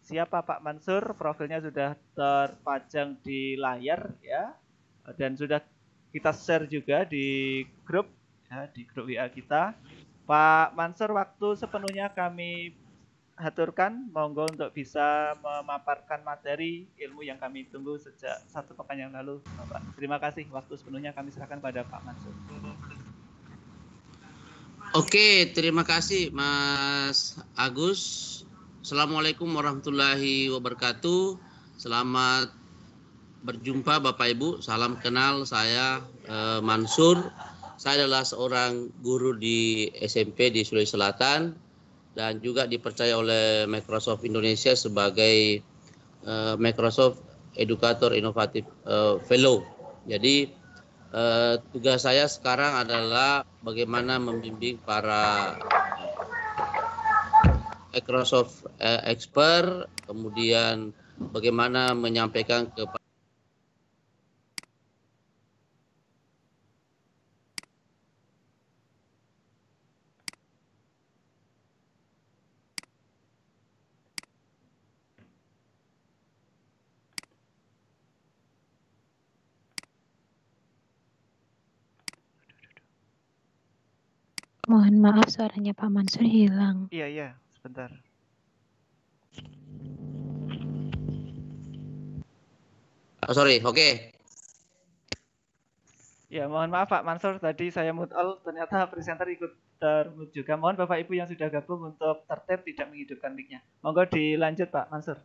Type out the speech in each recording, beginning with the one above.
siapa Pak Mansur, profilnya sudah terpajang di layar ya, dan sudah kita share juga di grup ya, di grup WA kita. Pak Mansur, waktu sepenuhnya kami haturkan, monggo untuk bisa memaparkan materi ilmu yang kami tunggu sejak 1 pekan yang lalu, Bapak. Terima kasih, waktu sepenuhnya kami serahkan pada Pak Mansur. Oke, terima kasih Mas Agus. Assalamualaikum warahmatullahi wabarakatuh. Selamat berjumpa Bapak Ibu. Salam kenal, saya Mansur. Saya adalah seorang guru di SMP di Sulawesi Selatan dan juga dipercaya oleh Microsoft Indonesia sebagai Microsoft Educator Innovative Fellow. Jadi tugas saya sekarang adalah bagaimana membimbing para Microsoft expert, kemudian bagaimana menyampaikan kepada Mohon maaf, suaranya Pak Mansur hilang. Iya, sebentar. sorry, oke. Ya, mohon maaf Pak Mansur, tadi saya mute all, ternyata presenter ikut termute juga. Mohon Bapak Ibu yang sudah gabung untuk tertib tidak menghidupkan mic-nya. Monggo dilanjut Pak Mansur.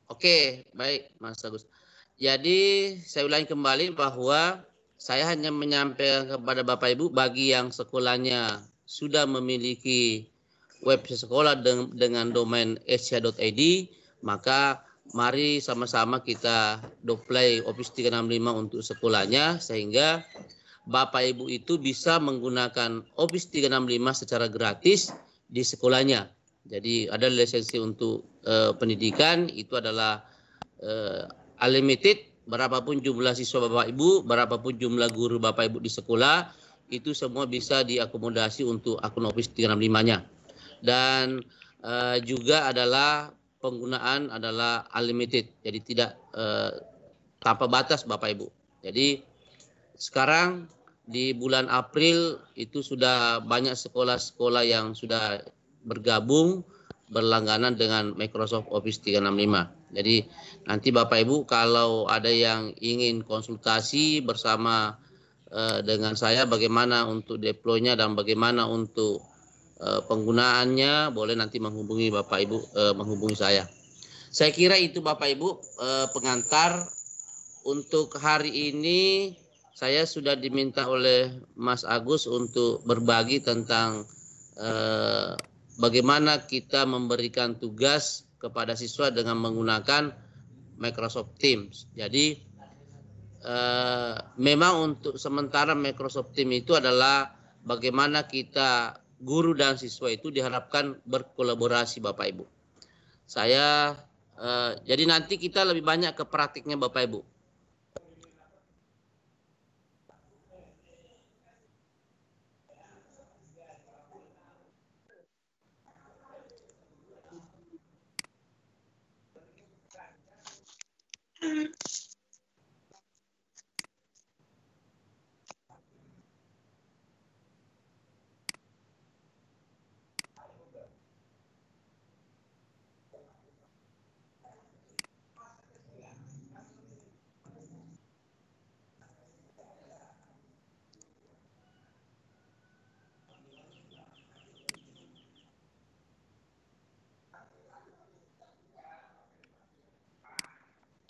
Oke, baik Mas Agus. Jadi saya ulangi kembali bahwa saya hanya menyampaikan kepada Bapak Ibu bagi yang sekolahnya sudah memiliki website sekolah dengan domain asia.id, maka mari sama-sama kita deploy Office 365 untuk sekolahnya sehingga Bapak Ibu itu bisa menggunakan Office 365 secara gratis di sekolahnya. Jadi ada lisensi untuk pendidikan, itu adalah unlimited, berapapun jumlah siswa Bapak Ibu, berapapun jumlah guru Bapak Ibu di sekolah, itu semua bisa diakomodasi untuk akun Office 365-nya. Dan juga adalah penggunaan adalah unlimited, jadi tidak tanpa batas Bapak Ibu. Jadi sekarang di bulan April itu sudah banyak sekolah-sekolah yang sudah bergabung berlangganan dengan Microsoft Office 365. Jadi nanti Bapak Ibu kalau ada yang ingin konsultasi bersama dengan saya bagaimana untuk deploy-nya dan bagaimana untuk penggunaannya, boleh nanti menghubungi Bapak Ibu, menghubungi saya. Saya kira itu Bapak Ibu pengantar untuk hari ini. Saya sudah diminta oleh Mas Agus untuk berbagi tentang bagaimana kita memberikan tugas kepada siswa dengan menggunakan Microsoft Teams. Jadi memang untuk sementara Microsoft Teams itu adalah bagaimana kita guru dan siswa itu diharapkan berkolaborasi Bapak Ibu. Saya jadi nanti kita lebih banyak ke praktiknya Bapak Ibu.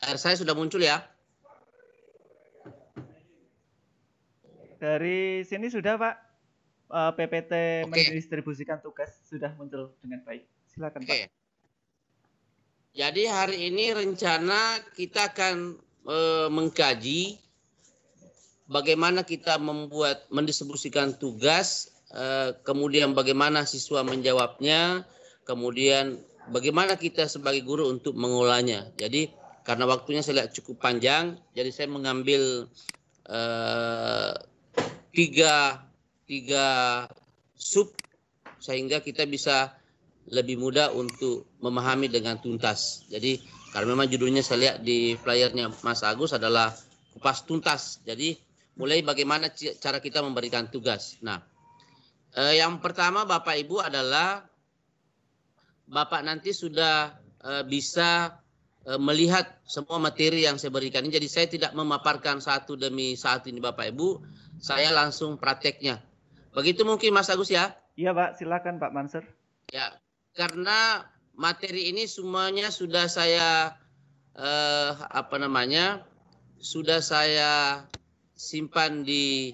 Saya sudah muncul ya. Dari sini sudah Pak, PPT Oke. mendistribusikan tugas sudah muncul dengan baik. Silakan Oke. Pak. Jadi hari ini rencana kita akan mengkaji bagaimana kita mendistribusikan tugas, kemudian bagaimana siswa menjawabnya, kemudian bagaimana kita sebagai guru untuk mengolahnya. Jadi karena waktunya saya lihat cukup panjang, jadi saya mengambil tiga sub sehingga kita bisa lebih mudah untuk memahami dengan tuntas. Jadi karena memang judulnya saya lihat di flyernya Mas Agus adalah kupas tuntas. Jadi mulai bagaimana cara kita memberikan tugas. Nah, yang pertama Bapak Ibu adalah Bapak nanti sudah bisa melihat semua materi yang saya berikan ini. Jadi saya tidak memaparkan satu demi satu ini Bapak Ibu. Saya langsung prakteknya. Begitu mungkin Mas Agus ya? Iya Pak, silakan Pak Mansur. Ya, karena materi ini semuanya sudah saya sudah saya simpan di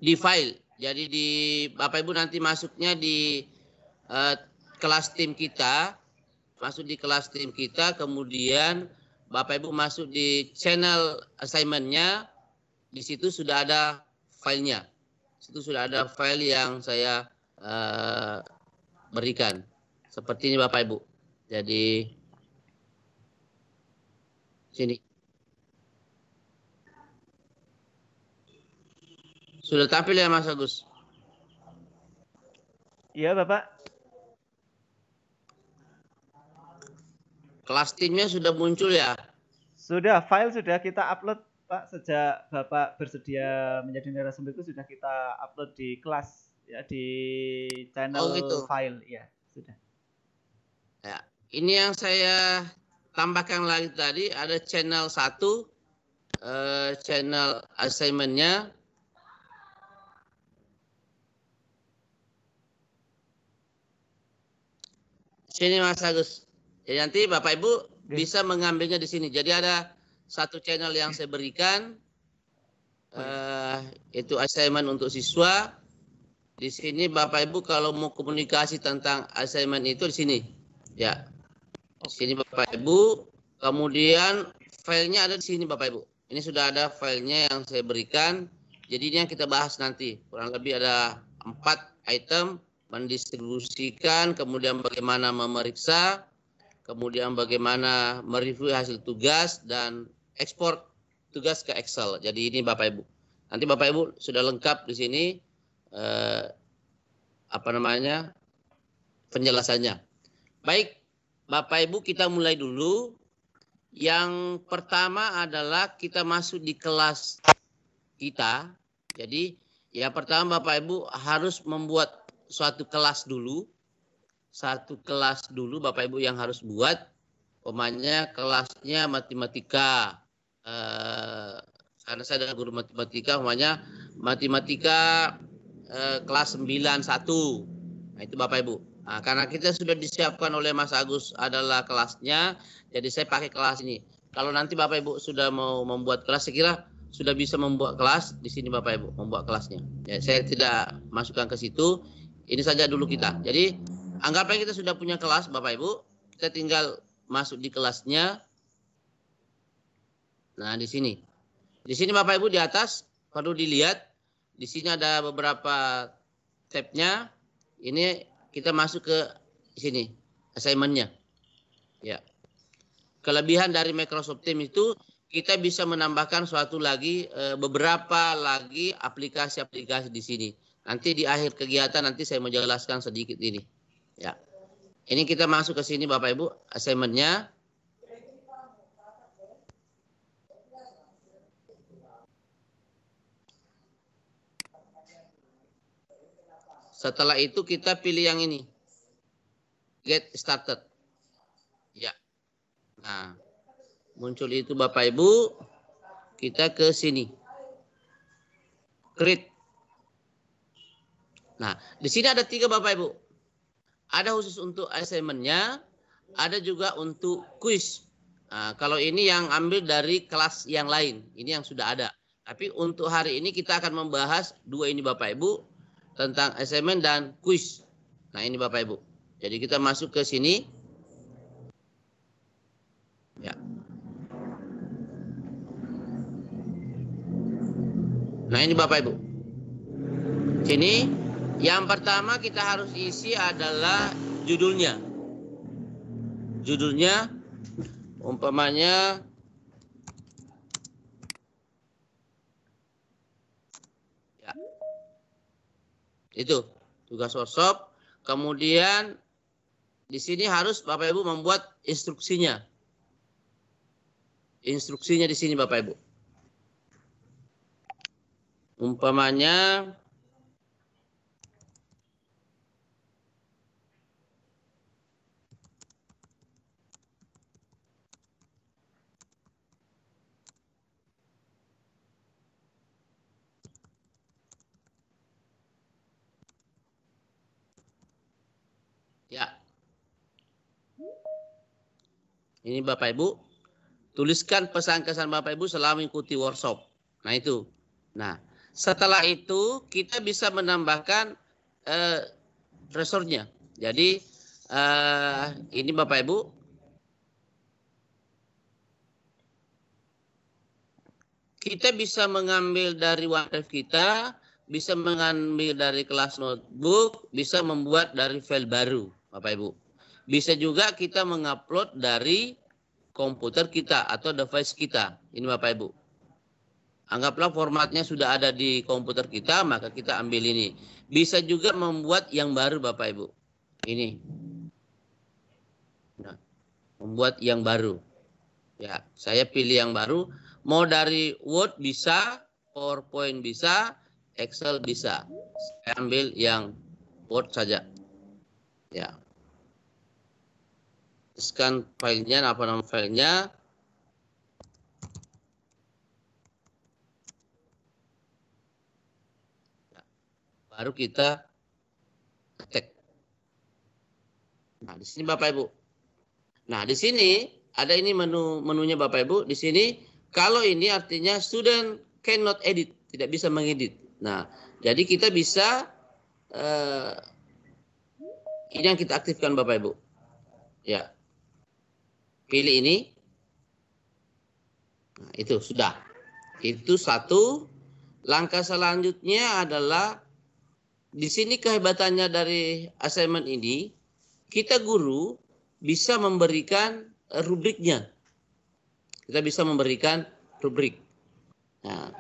file. Jadi di Bapak Ibu nanti masuknya di kelas tim kita, kemudian Bapak Ibu masuk di channel assignment-nya, di situ sudah ada filenya. Situ sudah ada file yang saya berikan. Seperti ini Bapak Ibu. Jadi sini. Sudah tampil ya Mas Agus? Iya Bapak. Kelas timnya sudah muncul ya? Sudah, file sudah kita upload Pak, sejak Bapak bersedia menjadi narasumber itu sudah kita upload di kelas ya, di channel gitu. File ya, sudah. Ya, ini yang saya tambahkan lagi tadi ada channel 1, channel assignment-nya. Sini Mas Agus. Jadi nanti Bapak Ibu bisa mengambilnya di sini. Jadi ada satu channel yang saya berikan, itu assignment untuk siswa. Di sini Bapak Ibu kalau mau komunikasi tentang assignment itu di sini, ya. Di sini Bapak Ibu. Kemudian filenya ada di sini Bapak Ibu. Ini sudah ada filenya yang saya berikan. Jadi ini yang kita bahas nanti. Kurang lebih ada 4 item. Mendistribusikan, kemudian bagaimana memeriksa, kemudian bagaimana mereview hasil tugas, dan ekspor tugas ke Excel. Jadi ini Bapak Ibu. Nanti Bapak Ibu sudah lengkap di sini penjelasannya. Baik, Bapak Ibu kita mulai dulu. Yang pertama adalah kita masuk di kelas kita. Jadi yang pertama Bapak Ibu harus membuat suatu kelas dulu. Satu kelas dulu Bapak Ibu yang harus buat. Umpamanya kelasnya matematika. Karena saya adalah guru matematika, umpamanya matematika kelas 91. Nah, itu Bapak Ibu. Nah, karena kita sudah disiapkan oleh Mas Agus adalah kelasnya, jadi saya pakai kelas ini. Kalau nanti Bapak Ibu sudah mau membuat kelas, saya kira sudah bisa membuat kelas di sini Bapak Ibu, membuat kelasnya. Ya, saya tidak masukkan ke situ. Ini saja dulu kita. Jadi anggaplah kita sudah punya kelas Bapak Ibu. Kita tinggal masuk di kelasnya. Nah di sini. Di sini Bapak Ibu di atas perlu dilihat. Di sini ada beberapa tabnya. Ini kita masuk ke sini. Assignment-nya. Ya. Kelebihan dari Microsoft Teams itu kita bisa menambahkan beberapa lagi aplikasi-aplikasi di sini. Nanti di akhir kegiatan nanti saya menjelaskan sedikit ini. Ya. Ini kita masuk ke sini Bapak Ibu, assignment-nya. Setelah itu kita pilih yang ini. Get started. Ya. Nah, muncul itu Bapak Ibu, kita ke sini. Create. Nah, di sini ada 3 Bapak Ibu. Ada khusus untuk assignment-nya, ada juga untuk kuis. Nah, kalau ini yang ambil dari kelas yang lain, ini yang sudah ada. Tapi untuk hari ini kita akan membahas 2 ini Bapak Ibu, tentang assignment dan kuis. Nah, ini Bapak Ibu. Jadi kita masuk ke sini. Ya. Nah, ini Bapak Ibu. Sini. Yang pertama kita harus isi adalah judulnya. Judulnya umpamanya ya. Itu tugas workshop. Kemudian di sini harus Bapak Ibu membuat instruksinya. Instruksinya di sini Bapak Ibu. Umpamanya ya. Ini Bapak Ibu, tuliskan pesan kesan Bapak Ibu selama mengikuti workshop. Nah itu. Nah, setelah itu kita bisa menambahkan resortnya. Jadi ini Bapak Ibu, kita bisa mengambil dari OneDrive kita, bisa mengambil dari kelas notebook, bisa membuat dari file baru, Bapak Ibu. Bisa juga kita mengupload dari komputer kita atau device kita. Ini Bapak Ibu. Anggaplah formatnya sudah ada di komputer kita, maka kita ambil ini. Bisa juga membuat yang baru Bapak Ibu. Ini. Nah, membuat yang baru. Ya, saya pilih yang baru. Mau dari Word bisa, PowerPoint bisa, Excel bisa. Saya ambil yang Word saja. Ya. Scan filenya, apa nama filenya? Baru kita ketik. Nah, di sini Bapak Ibu. Nah, di sini ada ini menunya Bapak Ibu. Di sini kalau ini artinya student cannot edit, tidak bisa mengedit. Nah, jadi kita bisa ini yang kita aktifkan Bapak Ibu. Ya. Pilih ini. Nah, itu sudah. Itu satu. Langkah selanjutnya adalah di sini kehebatannya dari assignment ini, kita guru bisa memberikan rubriknya. Kita bisa memberikan rubrik. Nah,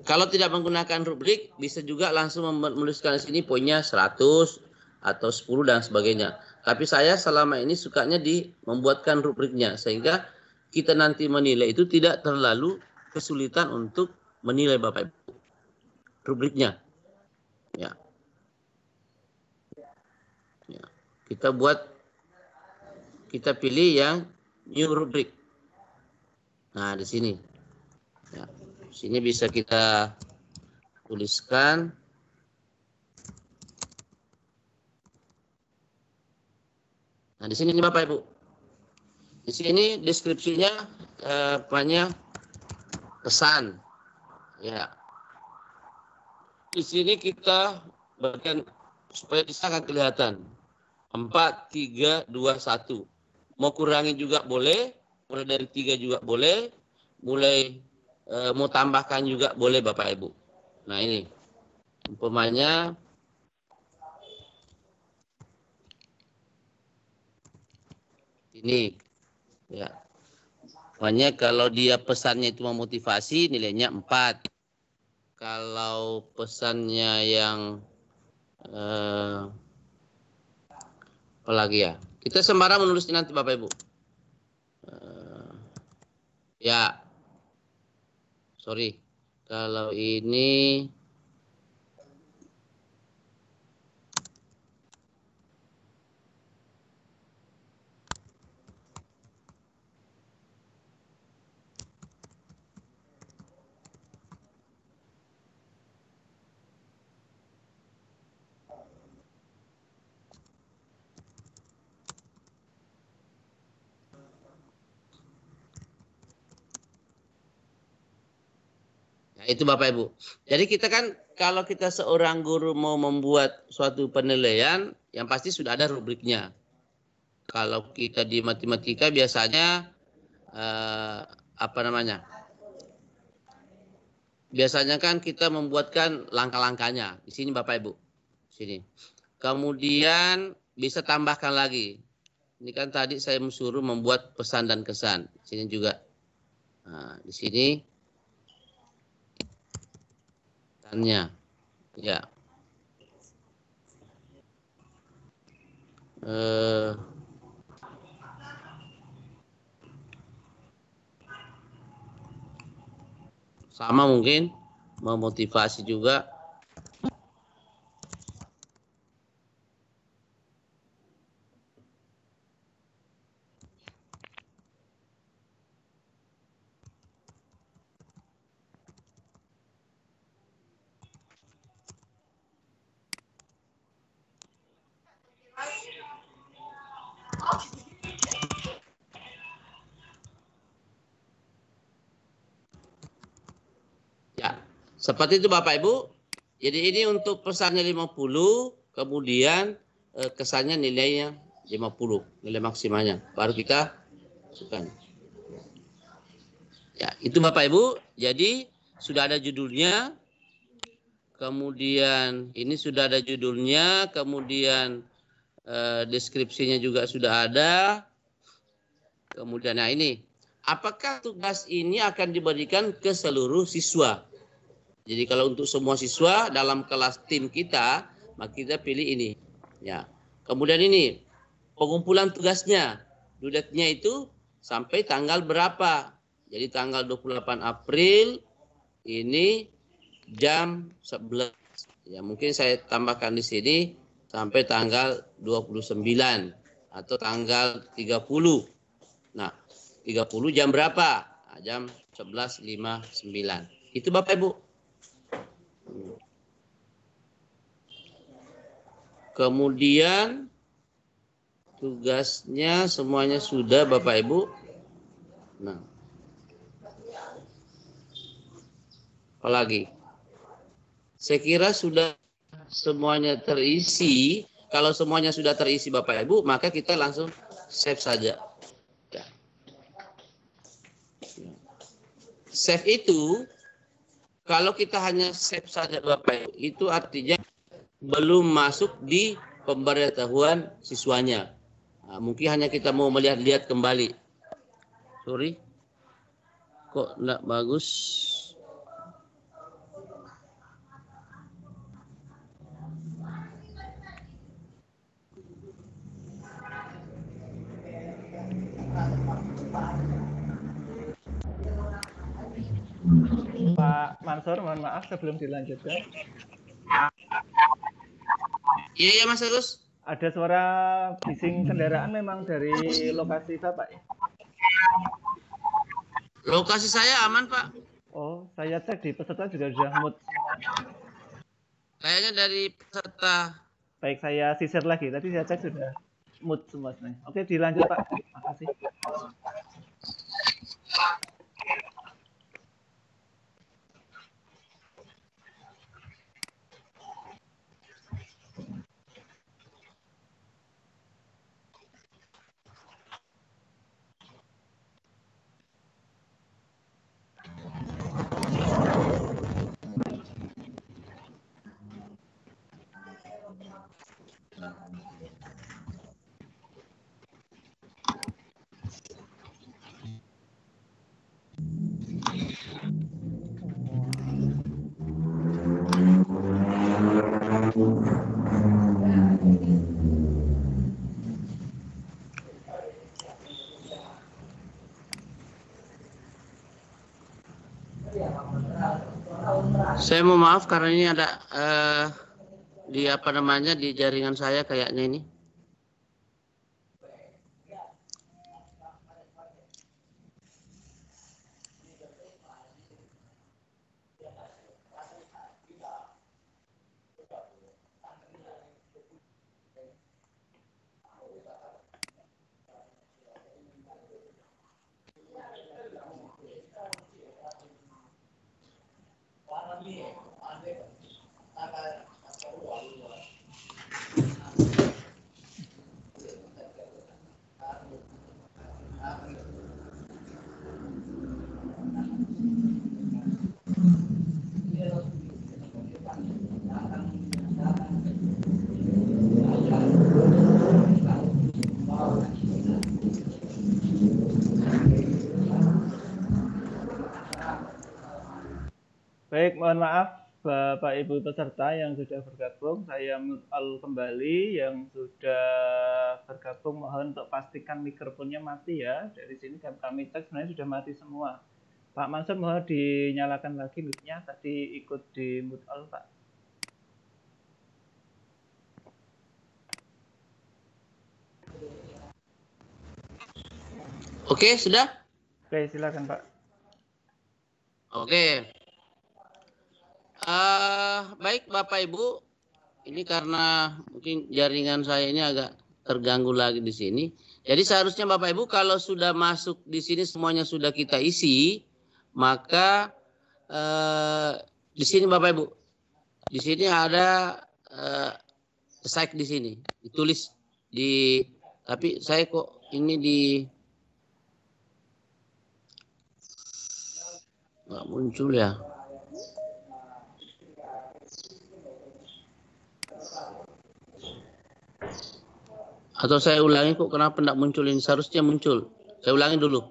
kalau tidak menggunakan rubrik, bisa juga langsung menuliskan di sini poinnya 100 atau 10 dan sebagainya. Tapi saya selama ini sukanya membuatkan rubriknya, sehingga kita nanti menilai itu tidak terlalu kesulitan untuk menilai Bapak Ibu. Rubriknya. Ya. Ya. Kita pilih yang new rubrik. Nah, di sini. Ya. Di sini bisa kita tuliskan. Nah, di sini nih Bapak Ibu. Di sini deskripsinya banyak pesan. Ya. Di sini kita bagian supaya bisa akan kelihatan. 4, 3, 2, 1. Mau kurangi juga boleh, mulai dari 3 juga boleh, mulai mau tambahkan juga boleh Bapak Ibu. Nah ini, umpamanya ini, ya. Makanya kalau dia pesannya itu memotivasi, nilainya 4. Kalau pesannya yang apalagi ya, kita sembarang menulisnya nanti Bapak Ibu. Ya, sorry, kalau ini itu Bapak Ibu. Jadi kita kan kalau kita seorang guru mau membuat suatu penilaian, yang pasti sudah ada rubriknya. Kalau kita di matematika biasanya apa namanya? Biasanya kan kita membuatkan langkah-langkahnya. Di sini Bapak Ibu. Sini. Kemudian bisa tambahkan lagi. Ini kan tadi saya suruh membuat pesan dan kesan. Di sini juga. Nah, di sini ya. sama mungkin memotivasi juga. Ya, seperti itu Bapak Ibu. Jadi ini untuk pesannya 50, kemudian kesannya nilainya 50, nilai maksimalnya. Baru kita masukkan. Ya, itu Bapak Ibu. Jadi sudah ada judulnya. Kemudian ini sudah ada judulnya, kemudian deskripsinya juga sudah ada. Kemudian nah ini, apakah tugas ini akan diberikan ke seluruh siswa? Jadi kalau untuk semua siswa dalam kelas tim kita, maka kita pilih ini. Ya. Kemudian ini pengumpulan tugasnya, due date-nya itu sampai tanggal berapa? Jadi tanggal 28 April ini jam 11. Ya mungkin saya tambahkan di sini sampai tanggal 29 atau tanggal 30. Nah, 30 jam berapa? Nah, jam 11.59. Itu Bapak Ibu. Kemudian tugasnya semuanya sudah Bapak Ibu. Nah. Apalagi? Saya kira sudah semuanya terisi. Kalau semuanya sudah terisi Bapak Ibu, maka kita langsung save saja. Ya. Save itu, kalau kita hanya save saja Bapak Ibu, itu artinya belum masuk di pemberitahuan siswanya. Nah, mungkin hanya kita mau melihat-lihat kembali. Sorry. Kok enggak bagus? Pak Mansur, mohon maaf sebelum dilanjutkan. Iya, Mas Agus. Ada suara bising kendaraan memang dari lokasi Bapak ya? Lokasi saya aman, Pak. Oh, saya cek di peserta juga sudah mute. Kayaknya dari peserta. Baik, saya sisir lagi. Tadi saya cek sudah mute semua. Oke, dilanjut Pak. Makasih. Saya mau maaf karena ini ada di apa namanya di jaringan saya kayaknya ini. Baik, mohon maaf Bapak Ibu peserta yang sudah bergabung, saya mute all kembali. Yang sudah bergabung mohon untuk pastikan mikrofonnya mati ya. Dari sini kami cek sebenarnya sudah mati semua. Pak Mansur mohon dinyalakan lagi mic-nya, tadi ikut di mute all Pak. Oke, sudah? Oke, silakan Pak. Oke. Baik Bapak Ibu, ini karena mungkin jaringan saya ini agak terganggu lagi di sini. Jadi seharusnya Bapak Ibu kalau sudah masuk di sini semuanya sudah kita isi, maka di sini Bapak Ibu, di sini ada site di sini, ditulis di, tapi saya kok ini di nggak muncul ya. Atau saya ulangi kok kenapa tidak muncul ini? Seharusnya muncul. Saya ulangi dulu.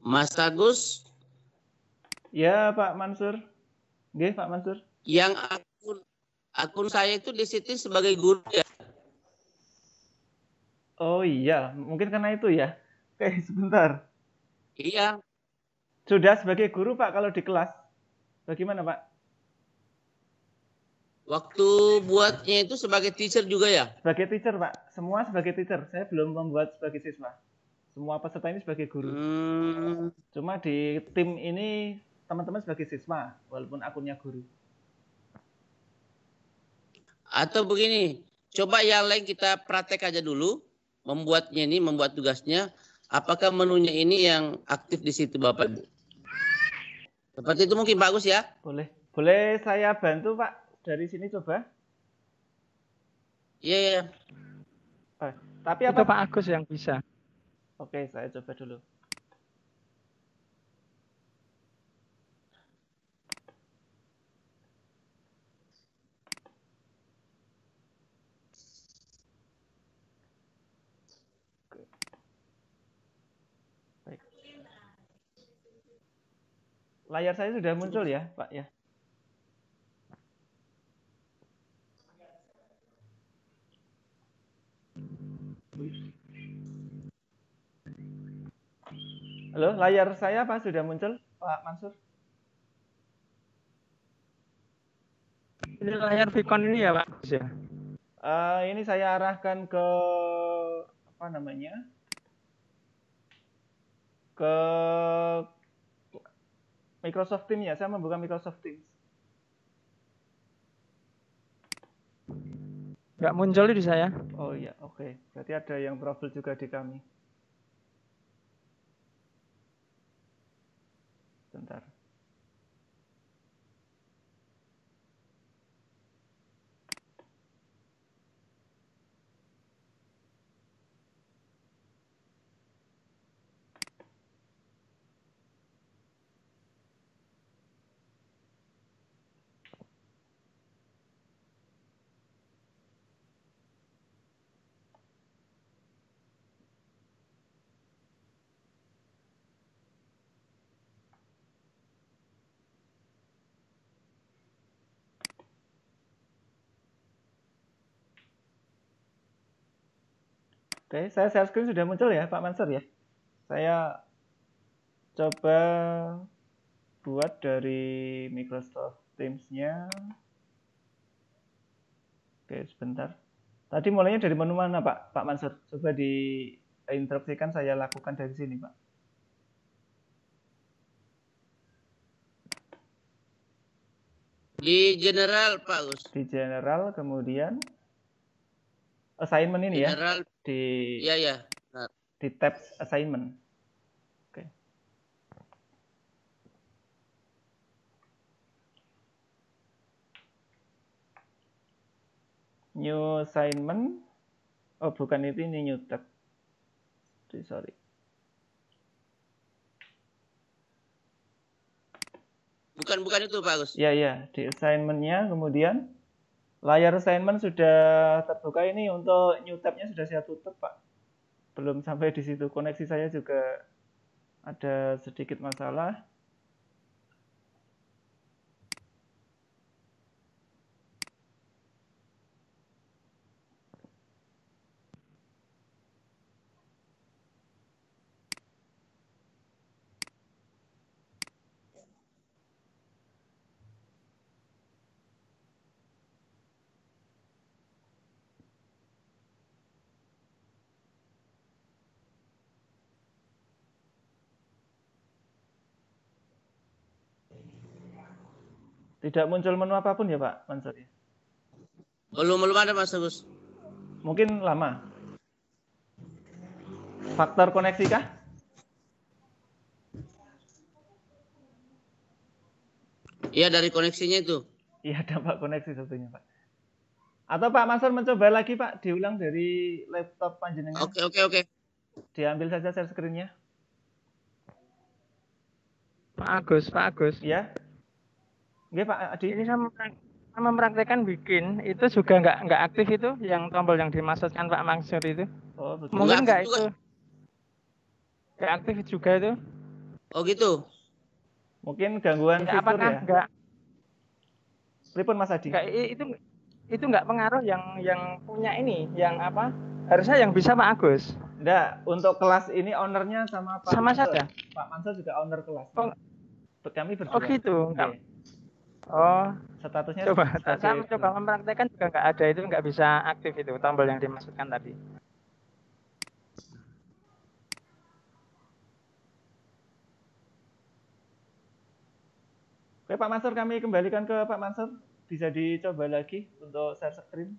Mas Agus? Ya Pak Mansur. Oke Pak Mansur. Yang akun saya itu di situ sebagai guru ya? Oh iya, mungkin karena itu ya. Oke, sebentar. Iya. Sudah sebagai guru Pak kalau di kelas. Bagaimana Pak? Waktu buatnya itu sebagai teacher juga ya? Sebagai teacher Pak, semua sebagai teacher. Saya belum membuat sebagai siswa. Semua peserta ini sebagai guru. Cuma di tim ini teman-teman sebagai siswa, walaupun akunnya guru. Atau begini, coba yang lain kita praktek aja dulu. Membuatnya ini, membuat tugasnya. Apakah menunya ini yang aktif di situ Bapak Ibu? Seperti itu mungkin bagus ya? Boleh. Boleh saya bantu Pak dari sini coba? Iya, iya. Tapi apa? Itu Pak Agus yang bisa. Oke, saya coba dulu. Baik. Layar saya sudah muncul ya, Pak ya? Halo, layar saya Pak sudah muncul, Pak Mansur? Ini layar Vicon ini ya Pak? Ya. Ini saya arahkan ke apa namanya? Ke Microsoft Teams ya, saya membuka Microsoft Teams. Nggak muncul di saya. Oh iya, oke. Berarti ada yang trouble juga di kami. Bentar. Oke, saya share screen sudah muncul ya, Pak Mansur ya. Saya coba buat dari Microsoft Teams-nya. Oke, sebentar. Tadi mulainya dari menu mana, Pak? Pak Mansur, coba diinstruksikan saya lakukan dari sini, Pak. Di general Pak Gus. Di general, kemudian assignment ini general, ya. Di iya, iya. Nah. Di tab assignment. Oke. New assignment. Oh, bukan itu, ini new tab. Sorry. Bukan itu Pak Agus. Ya, di assignment-nya, kemudian layar assignment sudah terbuka ini, untuk new tab-nya sudah saya tutup Pak. Belum sampai di situ, koneksi saya juga ada sedikit masalah. Tidak muncul menu apapun ya Pak Mansur? Belum ada Mas Agus. Mungkin lama. Faktor koneksi kah? Iya, dari koneksinya itu. Iya, dampak koneksi satunya Pak. Atau Pak Mansur mencoba lagi Pak, diulang dari laptop panjenengan. Oke. Diambil saja share screen-nya. Pak Agus. Ya. Oke Pak Adi. Ini sama mempraktekkan bikin itu juga nggak aktif itu, yang tombol yang dimaksudkan Pak Mansur itu. Oh, betul. Mungkin nggak itu. Nggak aktif juga itu. Oh gitu. Mungkin gangguan fitur apakah ya. Nggak. Pripun Mas Adi? Nggak, itu nggak pengaruh yang punya ini, yang apa? Harusnya yang bisa Pak Agus. Enggak, untuk kelas ini ownernya sama Pak Sama Mansur. saja. Pak Mansur juga owner kelas. Oh. Kami berdua. Oh gitu. Okay. Oh, statusnya coba mempraktekkan juga nggak ada, itu nggak bisa aktif itu tombol yang dimaksudkan tadi. Oke Pak Mansur, kami kembalikan ke Pak Mansur. Bisa dicoba lagi untuk share screen.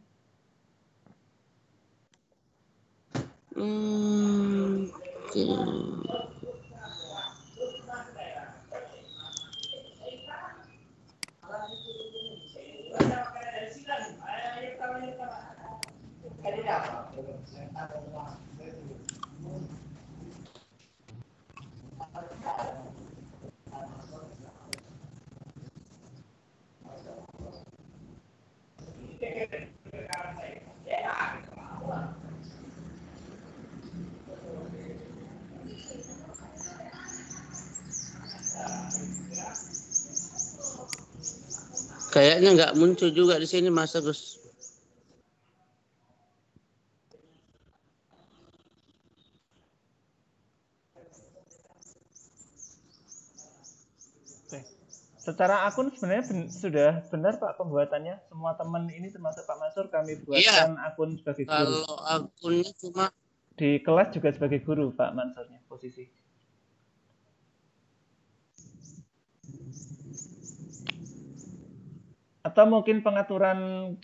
Kayaknya nggak muncul juga di sini Mas Agus. Secara akun sebenarnya sudah benar Pak pembuatannya. Semua teman ini termasuk Pak Mansur kami buatkan akun sebagai guru. Kalau akunnya cuma di kelas juga sebagai guru Pak Mansurnya posisi. Atau mungkin pengaturan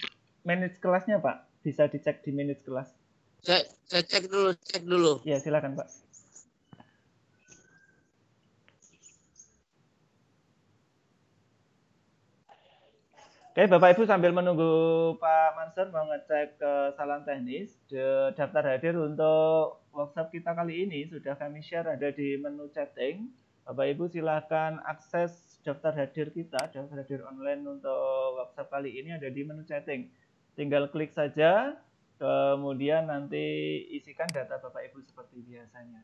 manage kelasnya Pak, bisa dicek di manage kelas. Saya cek dulu. Ya silakan Pak. Oke, Bapak Ibu sambil menunggu Pak Mansur mau ngecek kesalahan teknis, daftar hadir untuk workshop kita kali ini sudah kami share ada di menu chatting. Bapak Ibu silakan akses daftar hadir kita, daftar hadir online untuk workshop kali ini ada di menu chatting. Tinggal klik saja, kemudian nanti isikan data Bapak Ibu seperti biasanya.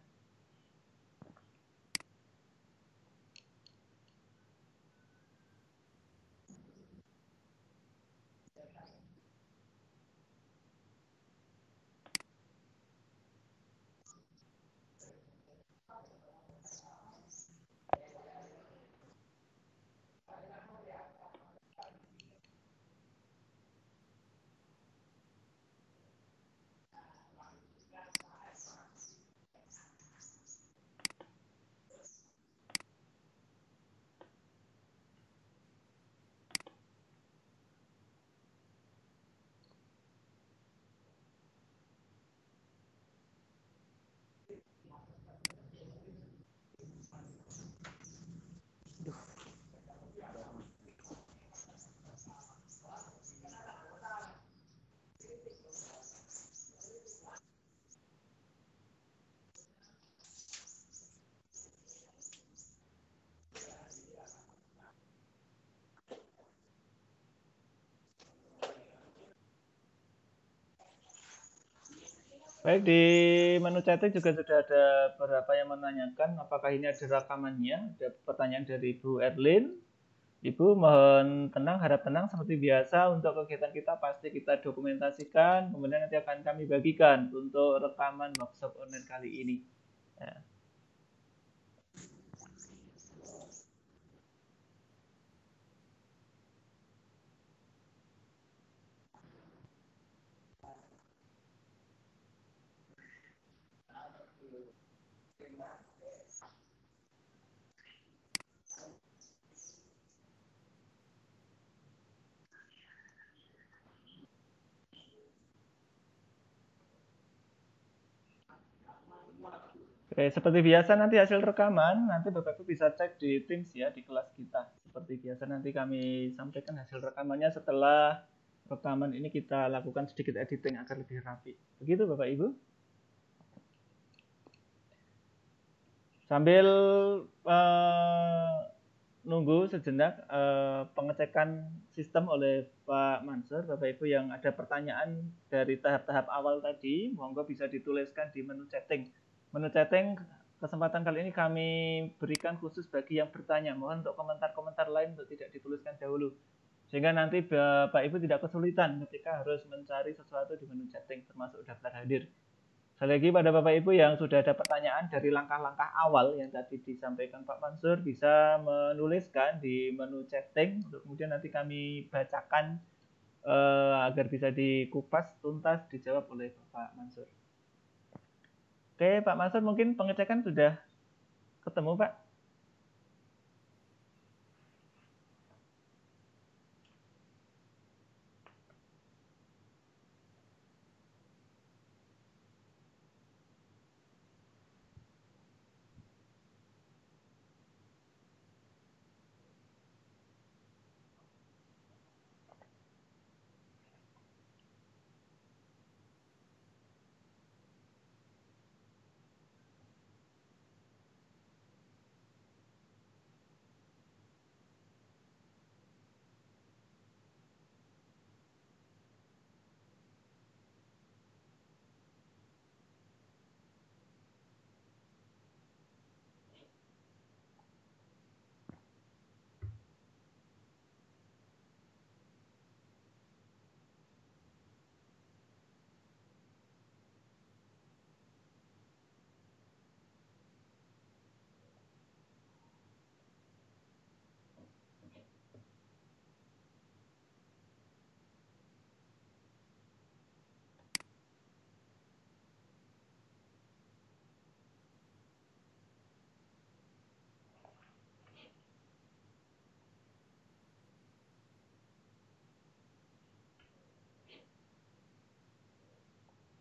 Baik, di menu chatting juga sudah ada beberapa yang menanyakan apakah ini ada rekamannya. Ada pertanyaan dari Ibu Erlin. Ibu mohon tenang, harap tenang seperti biasa. Untuk kegiatan kita pasti kita dokumentasikan, kemudian nanti akan kami bagikan untuk rekaman workshop online kali ini. Ya. Oke, seperti biasa nanti hasil rekaman nanti Bapak Ibu bisa cek di Teams ya di kelas kita. Seperti biasa nanti kami sampaikan hasil rekamannya setelah rekaman ini kita lakukan sedikit editing agar lebih rapi. Begitu Bapak Ibu. Sambil nunggu sejenak pengecekan sistem oleh Pak Mansur, Bapak Ibu yang ada pertanyaan dari tahap-tahap awal tadi, monggo bisa dituliskan di menu chatting. Menu chatting kesempatan kali ini kami berikan khusus bagi yang bertanya. Mohon untuk komentar-komentar lain untuk tidak dituliskan dahulu. Sehingga nanti Bapak Ibu tidak kesulitan ketika harus mencari sesuatu di menu chatting, termasuk daftar hadir. Sekali lagi pada Bapak Ibu yang sudah ada pertanyaan dari langkah-langkah awal yang tadi disampaikan Pak Mansur, bisa menuliskan di menu chatting, untuk kemudian nanti kami bacakan agar bisa dikupas tuntas dijawab oleh Bapak Mansur. Oke, Pak Mansur mungkin pengecekan sudah ketemu, Pak?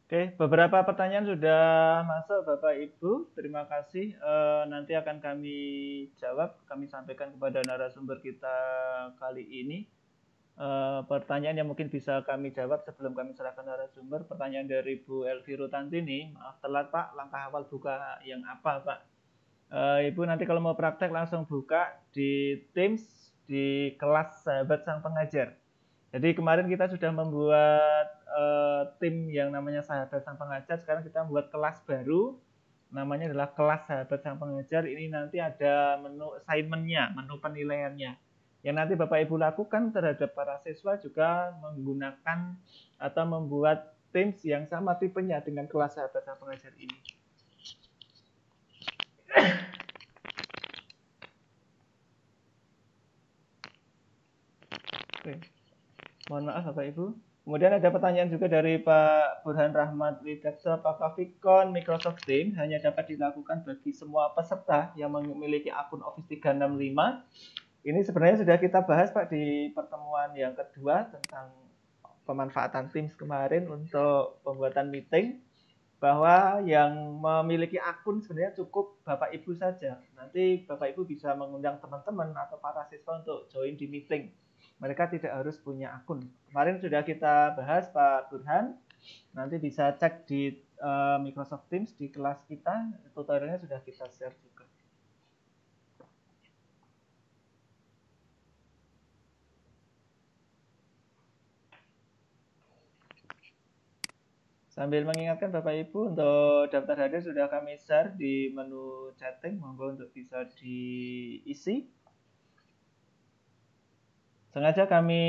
Oke, beberapa pertanyaan sudah masuk Bapak Ibu. Terima kasih. Nanti akan kami jawab, kami sampaikan kepada narasumber kita kali ini. Pertanyaan yang mungkin bisa kami jawab sebelum kami serahkan narasumber. Pertanyaan dari Bu Elviro Tantini. Maaf telat Pak, langkah awal buka yang apa Pak? Ibu nanti kalau mau praktek langsung buka di Teams di kelas Sahabat Sang Pengajar. Jadi kemarin kita sudah membuat tim yang namanya Sahabat Sang Pengajar. Sekarang kita membuat kelas baru, namanya adalah kelas Sahabat Sang Pengajar. Ini nanti ada menu assignment-nya, menu penilaiannya. Yang nanti Bapak Ibu lakukan terhadap para siswa juga menggunakan atau membuat Teams yang sama tipenya dengan kelas Sahabat Sang Pengajar ini. Oke. Mohon maaf Bapak Ibu. Kemudian ada pertanyaan juga dari Pak Burhan Rahmat Widaksa, apakah Vicon Microsoft Teams hanya dapat dilakukan bagi semua peserta yang memiliki akun Office 365? Ini sebenarnya sudah kita bahas Pak di pertemuan yang kedua tentang pemanfaatan Teams kemarin untuk pembuatan meeting, bahwa yang memiliki akun sebenarnya cukup Bapak Ibu saja. Nanti Bapak Ibu bisa mengundang teman-teman atau para siswa untuk join di meeting. Mereka tidak harus punya akun. Kemarin sudah kita bahas Pak Burhan. Nanti bisa cek di Microsoft Teams di kelas kita. Tutorialnya sudah kita share juga. Sambil mengingatkan Bapak Ibu untuk daftar hadir sudah kami share di menu chatting, monggo untuk bisa diisi. Sengaja kami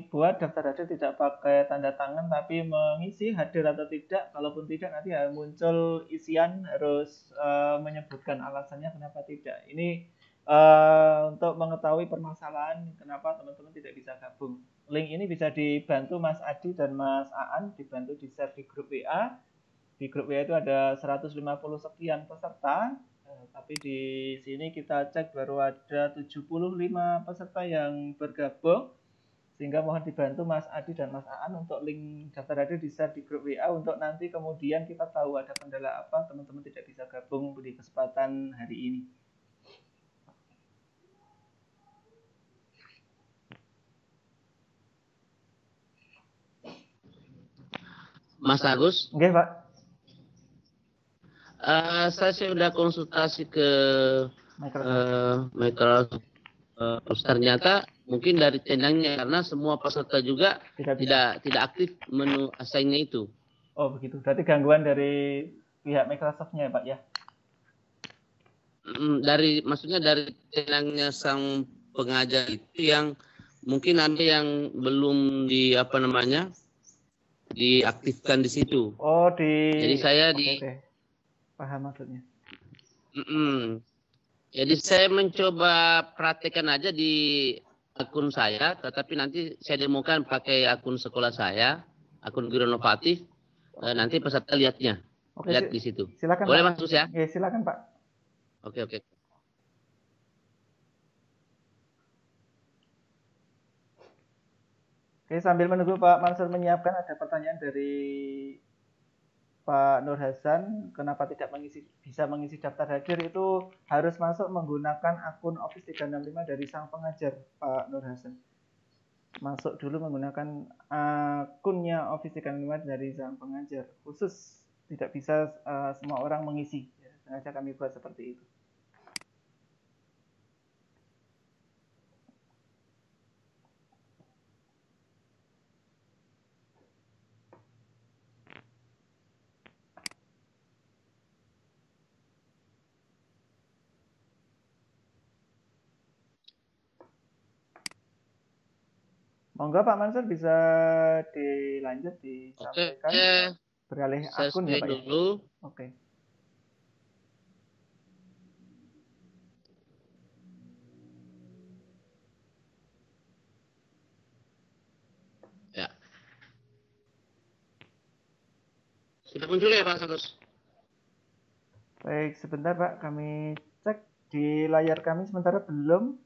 buat daftar hadir tidak pakai tanda tangan tapi mengisi hadir atau tidak. Kalaupun tidak nanti muncul isian harus menyebutkan alasannya kenapa tidak. Ini untuk mengetahui permasalahan kenapa teman-teman tidak bisa gabung. Link ini bisa dibantu Mas Adi dan Mas Aan, dibantu di-share di grup WA. Di grup WA itu ada 150 sekian peserta, tapi di sini kita cek baru ada 75 peserta yang bergabung, sehingga mohon dibantu Mas Adi dan Mas Aan untuk link daftar hadir di-share di grup WA untuk nanti kemudian kita tahu ada kendala apa teman-teman tidak bisa gabung di kesempatan hari ini. Mas Agus, Oke, Pak. saya sudah konsultasi ke Microsoft. Ternyata mungkin dari channelnya karena semua peserta juga tidak aktif menu assign-nya itu. Oh begitu, berarti gangguan dari pihak Microsoft-nya ya Pak ya? Maksudnya dari channelnya sang pengajar itu yang mungkin ada yang belum diaktifkan di situ. Oh jadi saya Oke. Paham maksudnya. Jadi saya mencoba praktekkan aja di akun saya, tetapi nanti saya demokan pakai akun sekolah saya, akun guru inovatif. Nanti peserta lihatnya, lihat di situ. Silakan. Boleh Pak. Mas ya? Oke, silakan Pak. Oke. Oke, sambil menunggu Pak Mansur menyiapkan, ada pertanyaan dari Pak Nur Hasan, kenapa tidak bisa mengisi daftar hadir itu harus masuk menggunakan akun Office 365 dari sang pengajar, Pak Nur Hasan. Masuk dulu menggunakan akunnya Office 365 dari sang pengajar. Khusus tidak bisa semua orang mengisi. Ya, sengaja kami buat seperti itu. Monggo Pak Mansur bisa dilanjut disampaikan. Beralih akun ya Pak dulu. Ya? Oke. Ya. Sudah muncul ya Pak Santos? Baik, sebentar Pak, kami cek di layar kami sementara belum.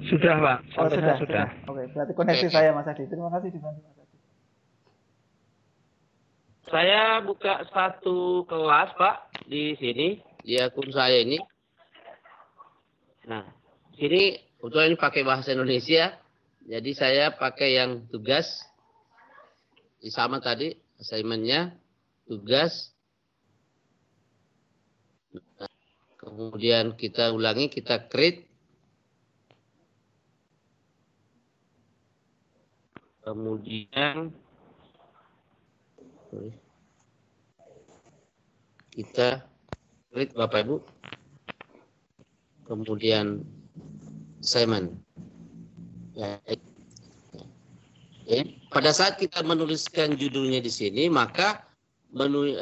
Sudah Pak. Oh sudah. Oke, berarti koneksi saya Mas Adi. Terima kasih dibantu Mas Adi. Saya buka satu kelas Pak di sini, di akun saya ini. Nah, sini kebetulan ini pakai bahasa Indonesia, jadi saya pakai yang tugas. Sama tadi assignment-nya, tugas. Nah, kemudian kita ulangi, kita create. Kemudian kita create Bapak Ibu. Kemudian assignment. Ya. Pada saat kita menuliskan judulnya di sini, maka menu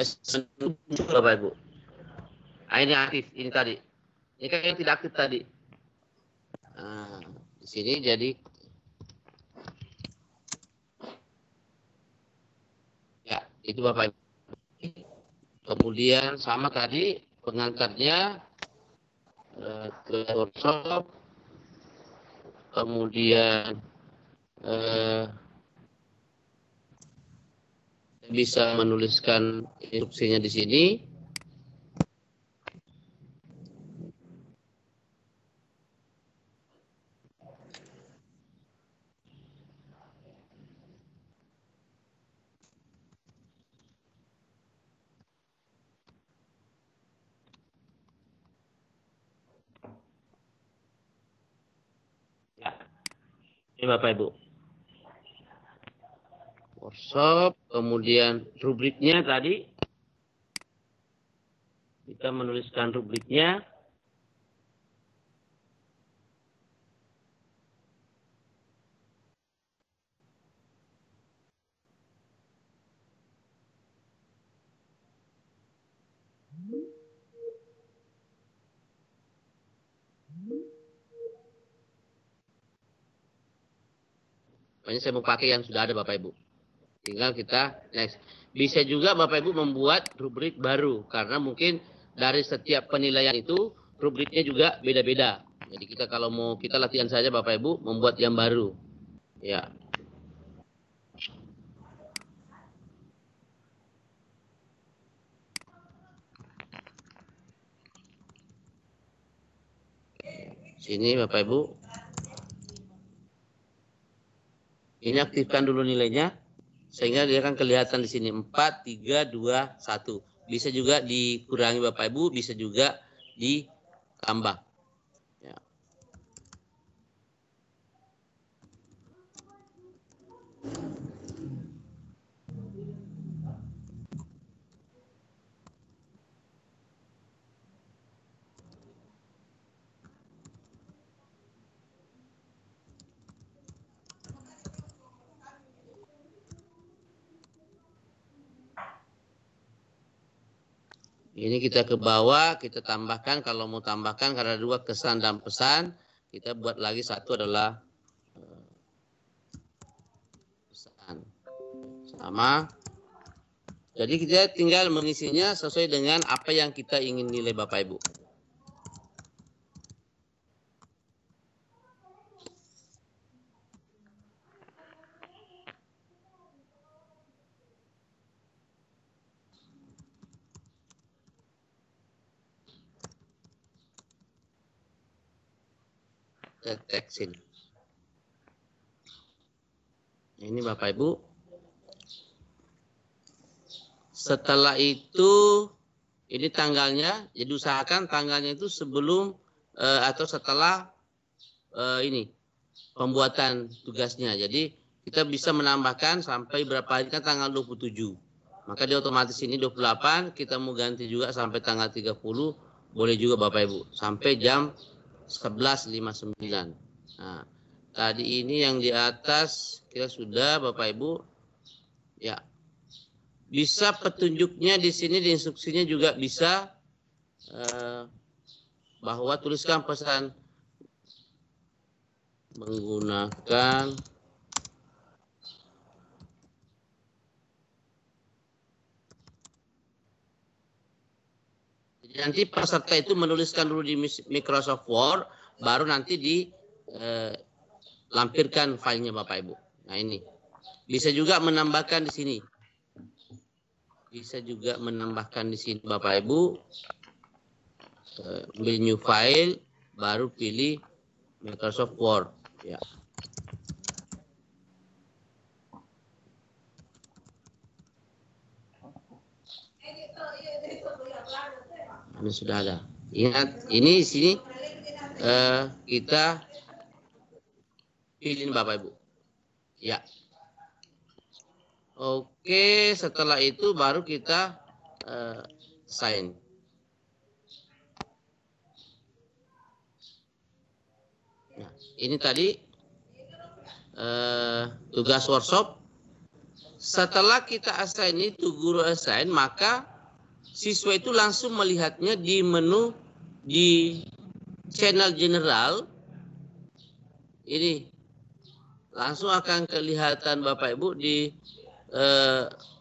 muncul Bapak Ibu. Nah, ini aktif, ini tadi. Ini kan yang tidak aktif tadi. Nah, di sini jadi ya, itu Bapak Ibu. Kemudian sama tadi pengantarnya ke workshop. Kemudian bisa menuliskan instruksinya di sini. Ya. Ini Bapak Ibu. workshop, kemudian rubriknya tadi. Kita menuliskan rubriknya. Pokoknya saya mau pakai yang sudah ada Bapak Ibu. Tinggal kita next. Bisa juga Bapak Ibu membuat rubrik baru. Karena mungkin dari setiap penilaian itu rubriknya juga beda-beda. Jadi kita kalau mau kita latihan saja Bapak Ibu membuat yang baru. Ya. Sini Bapak Ibu. Ini aktifkan dulu nilainya. Sehingga dia akan kelihatan di sini 4, 3, 2, 1. Bisa juga dikurangi Bapak Ibu, bisa juga ditambah. Ya. Ini kita ke bawah, kita tambahkan. Kalau mau tambahkan karena 2 kesan dan pesan, kita buat lagi satu adalah pesan. Sama. Jadi kita tinggal mengisinya sesuai dengan apa yang kita ingin nilai Bapak Ibu. Deteksin. Ini Bapak Ibu. Setelah itu ini tanggalnya, jadi usahakan tanggalnya itu sebelum atau setelah ini pembuatan tugasnya. Jadi kita bisa menambahkan sampai berapa hari kan tanggal 27. Maka dia otomatis ini 28, kita mau ganti juga sampai tanggal 30, boleh juga Bapak Ibu. Sampai jam 11.59. Nah, tadi ini yang di atas kita sudah Bapak Ibu. Ya. Bisa petunjuknya di sini di instruksinya juga bisa bahwa tuliskan pesan menggunakan nanti peserta itu menuliskan dulu di Microsoft Word, baru nanti dilampirkan filenya Bapak Ibu. Nah ini bisa juga menambahkan di sini, bisa juga menambahkan di sini Bapak Ibu, pilih new file, baru pilih Microsoft Word. Ya. Ini sudah ada. Ingat, ini sini kita pilih Bapak Ibu. Ya. Oke, setelah itu baru kita sign. Nah, ini tadi tugas workshop. Setelah kita assign itu guru assign, maka siswa itu langsung melihatnya di menu di channel general. Ini langsung akan kelihatan Bapak Ibu di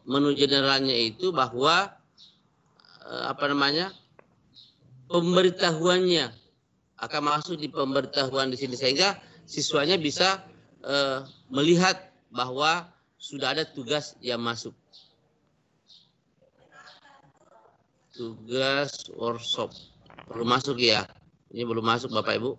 menu generalnya itu bahwa pemberitahuannya akan masuk di pemberitahuan di sini sehingga siswanya bisa melihat bahwa sudah ada tugas yang masuk. Tugas workshop belum masuk ya. Ini belum masuk Bapak Ibu.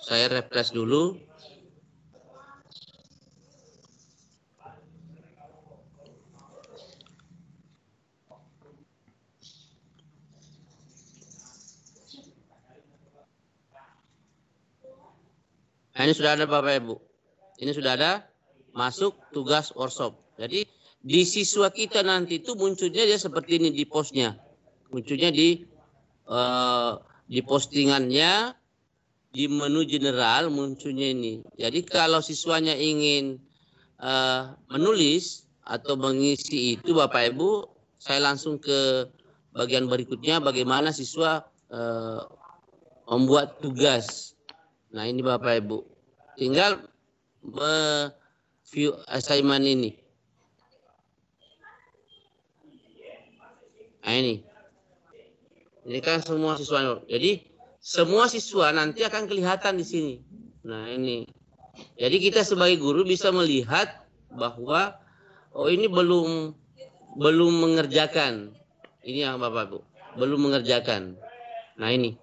Saya refresh dulu. Nah, ini sudah ada Bapak Ibu. Ini sudah ada masuk tugas workshop. Jadi di siswa kita nanti itu munculnya dia seperti ini di postnya. Munculnya di postingannya, di menu general munculnya ini. Jadi kalau siswanya ingin menulis atau mengisi itu Bapak Ibu, saya langsung ke bagian berikutnya bagaimana siswa membuat tugas. Nah ini Bapak Ibu, tinggal view assignment ini. Nah ini kan semua siswa. Jadi semua siswa nanti akan kelihatan di sini. Nah ini. Jadi kita sebagai guru bisa melihat bahwa oh ini belum mengerjakan. Ini yang Bapak Ibu, belum mengerjakan. Nah ini.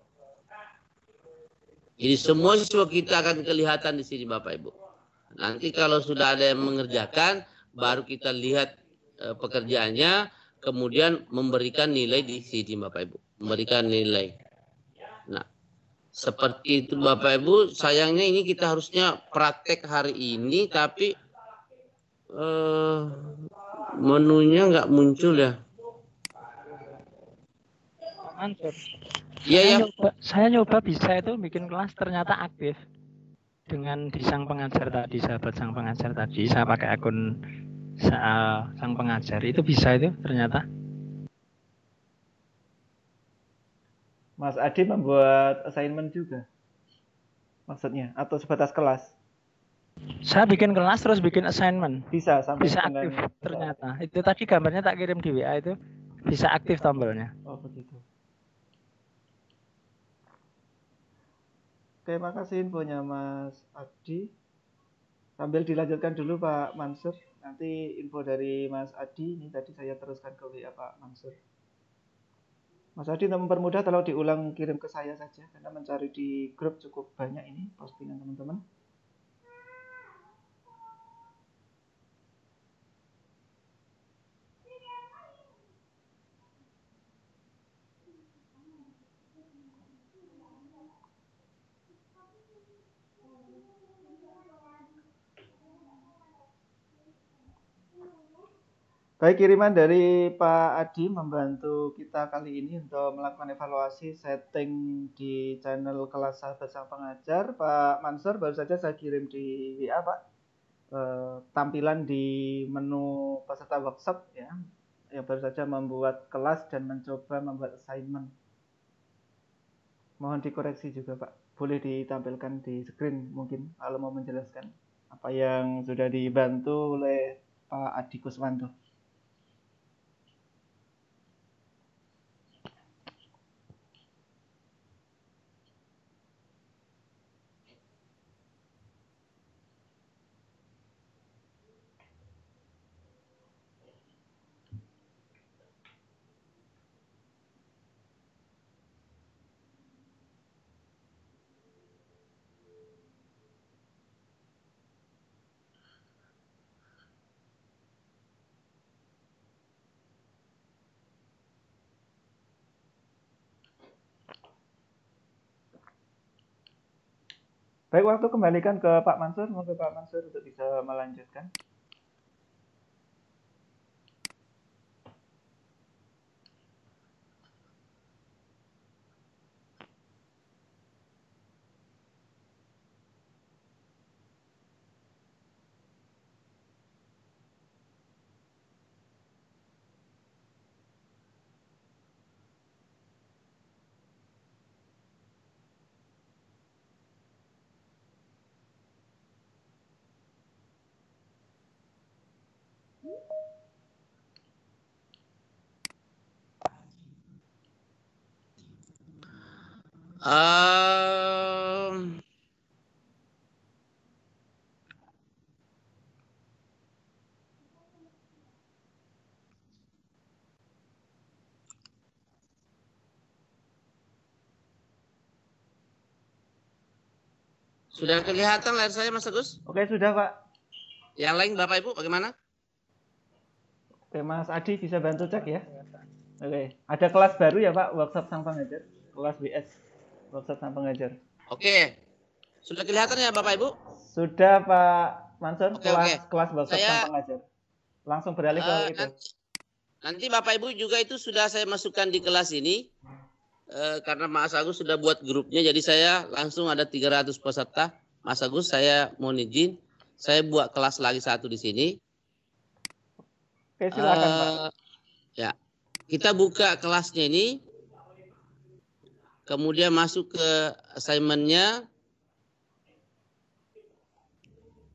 Jadi semua siswa kita akan kelihatan di sini Bapak Ibu. Nanti kalau sudah ada yang mengerjakan, baru kita lihat pekerjaannya, kemudian memberikan nilai di sini Bapak Ibu. Memberikan nilai. Nah, seperti itu Bapak Ibu. Sayangnya ini kita harusnya praktek hari ini, tapi menunya nggak muncul ya. Mansur. Iya ya. Saya nyoba bisa itu bikin kelas ternyata aktif dengan di sang pengajar tadi, sahabat sang pengajar tadi. Saya pakai akun sang pengajar itu bisa itu ternyata. Mas Adi membuat assignment juga, maksudnya, atau sebatas kelas? Saya bikin kelas terus bikin assignment. Bisa sampai bisa aktif ternyata. Itu tadi gambarnya tak kirim di WA itu bisa aktif tombolnya. Oh begitu. Oke, makasih infonya Mas Adi. Sambil dilanjutkan dulu Pak Mansur. Nanti info dari Mas Adi ini tadi saya teruskan ke WA Pak Mansur. Mas Adi untuk mempermudah kalau diulang kirim ke saya saja karena mencari di grup cukup banyak ini postingan teman-teman. Baik, kiriman dari Pak Adi membantu kita kali ini untuk melakukan evaluasi setting di channel kelas Sahabat Sang Pengajar. Pak Mansur baru saja saya kirim di WA Pak, tampilan di menu peserta workshop ya, yang baru saja membuat kelas dan mencoba membuat assignment. Mohon dikoreksi juga Pak, boleh ditampilkan di screen mungkin kalau mau menjelaskan apa yang sudah dibantu oleh Pak Adi Kuswanto. Baik, waktu kembalikan ke Pak Mansur. Monggo Pak Mansur untuk bisa melanjutkan. Sudah kelihatan layar saya Mas Agus? Oke, sudah Pak. Yang lain Bapak Ibu bagaimana? Oke, Mas Adi bisa bantu cek ya. Oke, ada kelas baru ya Pak, workshop Sang Pengajar, kelas WS, workshop Sang Pengajar. Oke, Sudah kelihatan ya Bapak Ibu? Sudah Pak Mansur, Oke, oke. kelas workshop Saya- sang pengajar. Langsung beralih ke itu. Nanti Bapak Ibu juga itu sudah saya masukkan di kelas ini. Karena Mas Agus sudah buat grupnya, jadi saya langsung ada 300 peserta. Mas Agus, saya mohon izin, saya buat kelas lagi satu di sini. Oke, silakan Pak. Ya, kita buka kelasnya ini, kemudian masuk ke assignment-nya,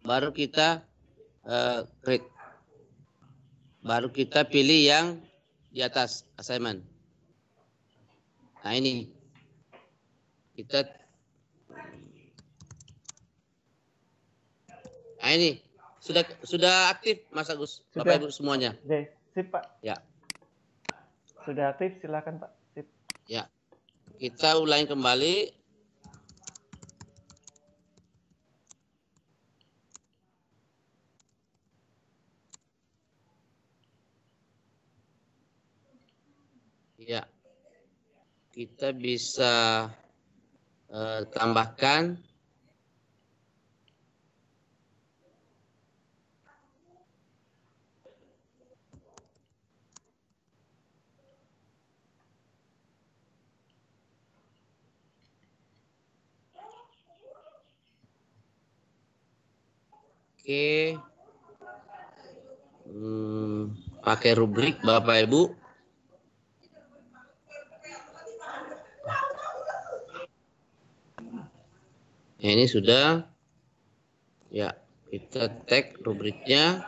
baru kita create, baru kita pilih yang di atas assignment. Nah ini kita, nah ini sudah aktif Mas Agus, Sudah. Bapak Ibu semuanya. Oke, sip Pak. Ya. Sudah aktif, silakan Pak. Sip. Ya, kita ulangi kembali. Ya, kita bisa tambahkan Oke. Pakai rubrik Bapak Ibu. Ini sudah. Ya, kita tag rubriknya.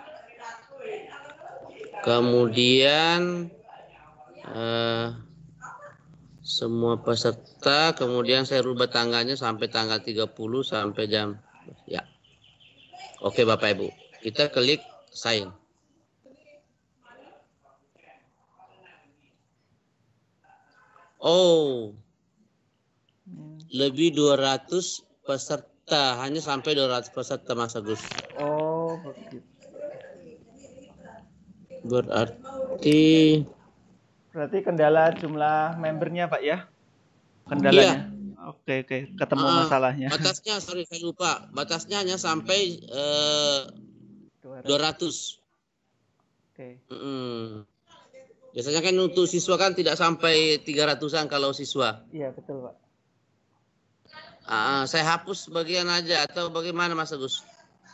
Kemudian semua peserta, kemudian saya rubah tanggalnya sampai tanggal 30 sampai jam. Ya. Oke Bapak Ibu, kita klik sign. Oh, lebih 200 peserta, hanya sampai 200 peserta Mas Agus. Oh, begitu. Berarti kendala jumlah membernya Pak ya? Kendalanya. Iya. Oke, ketemu masalahnya. Batasnya, sorry saya lupa. Batasnya hanya sampai 200. Oke. Biasanya kan untuk siswa kan tidak sampai 300-an kalau siswa. Iya, betul Pak. Saya hapus bagian aja atau bagaimana Mas Agus?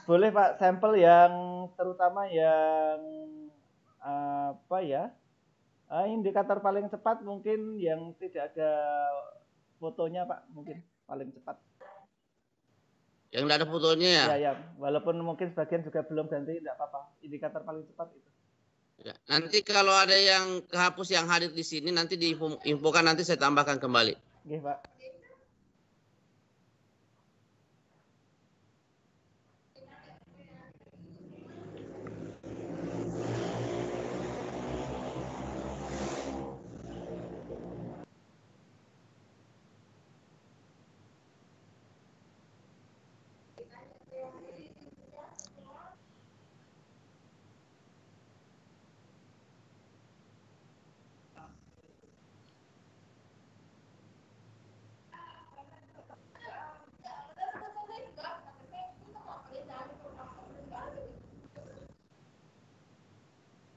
Boleh Pak, sampel yang terutama yang apa ya? Indikator paling cepat mungkin yang tidak ada fotonya Pak, mungkin paling cepat. Yang tidak ada fotonya ya? Ya, walaupun mungkin sebagian juga belum ganti, tidak apa-apa. Indikator paling cepat itu. Ya, nanti kalau ada yang kehapus yang hadir di sini, nanti diinfokan, nanti saya tambahkan kembali. Oke Pak.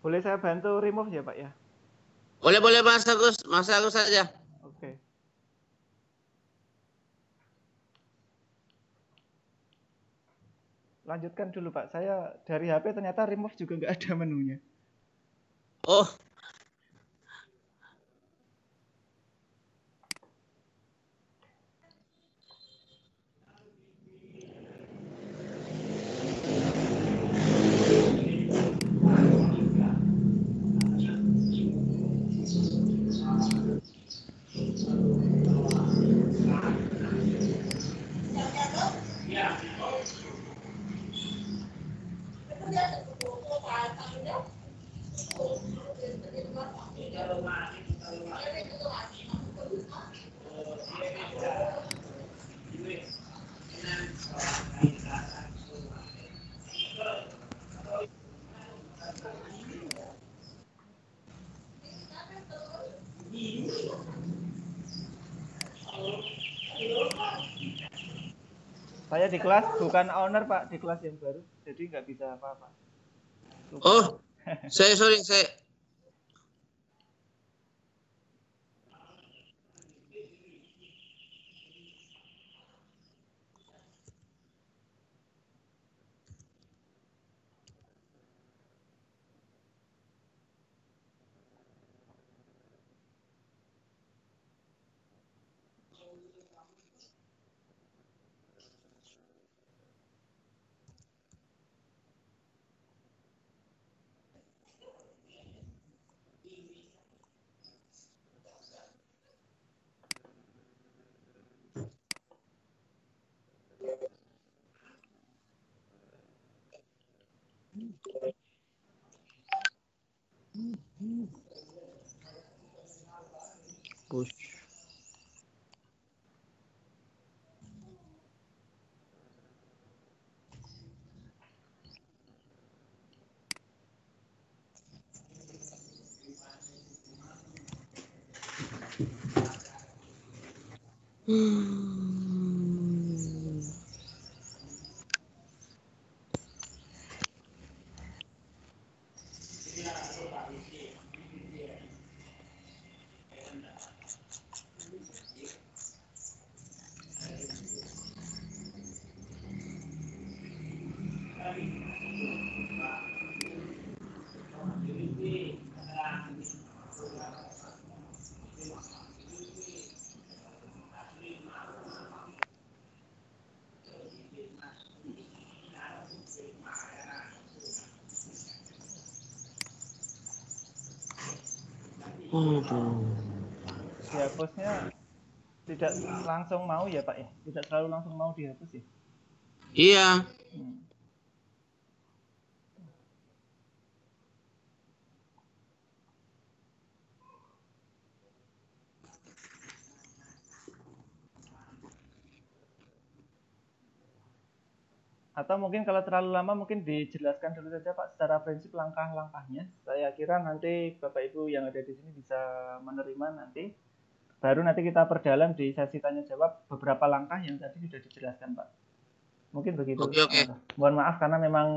Boleh saya bantu remove ya Pak ya? Boleh Mas Agus saja. Oke. Lanjutkan dulu Pak, saya dari HP ternyata remove juga nggak ada menunya. Oh. Saya di kelas bukan owner Pak, di kelas yang baru, jadi nggak bisa apa-apa. Oh, sorry. Push. Dihapusnya tidak langsung mau ya Pak ya? Tidak selalu langsung mau dihapus ya? Iya. Atau mungkin kalau terlalu lama mungkin dijelaskan dulu saja Pak secara prinsip langkah-langkahnya. Saya kira nanti Bapak Ibu yang ada di sini bisa menerima nanti. Baru nanti kita perdalam di sesi tanya jawab beberapa langkah yang tadi sudah dijelaskan Pak. Mungkin begitu. Oke. Mohon maaf karena memang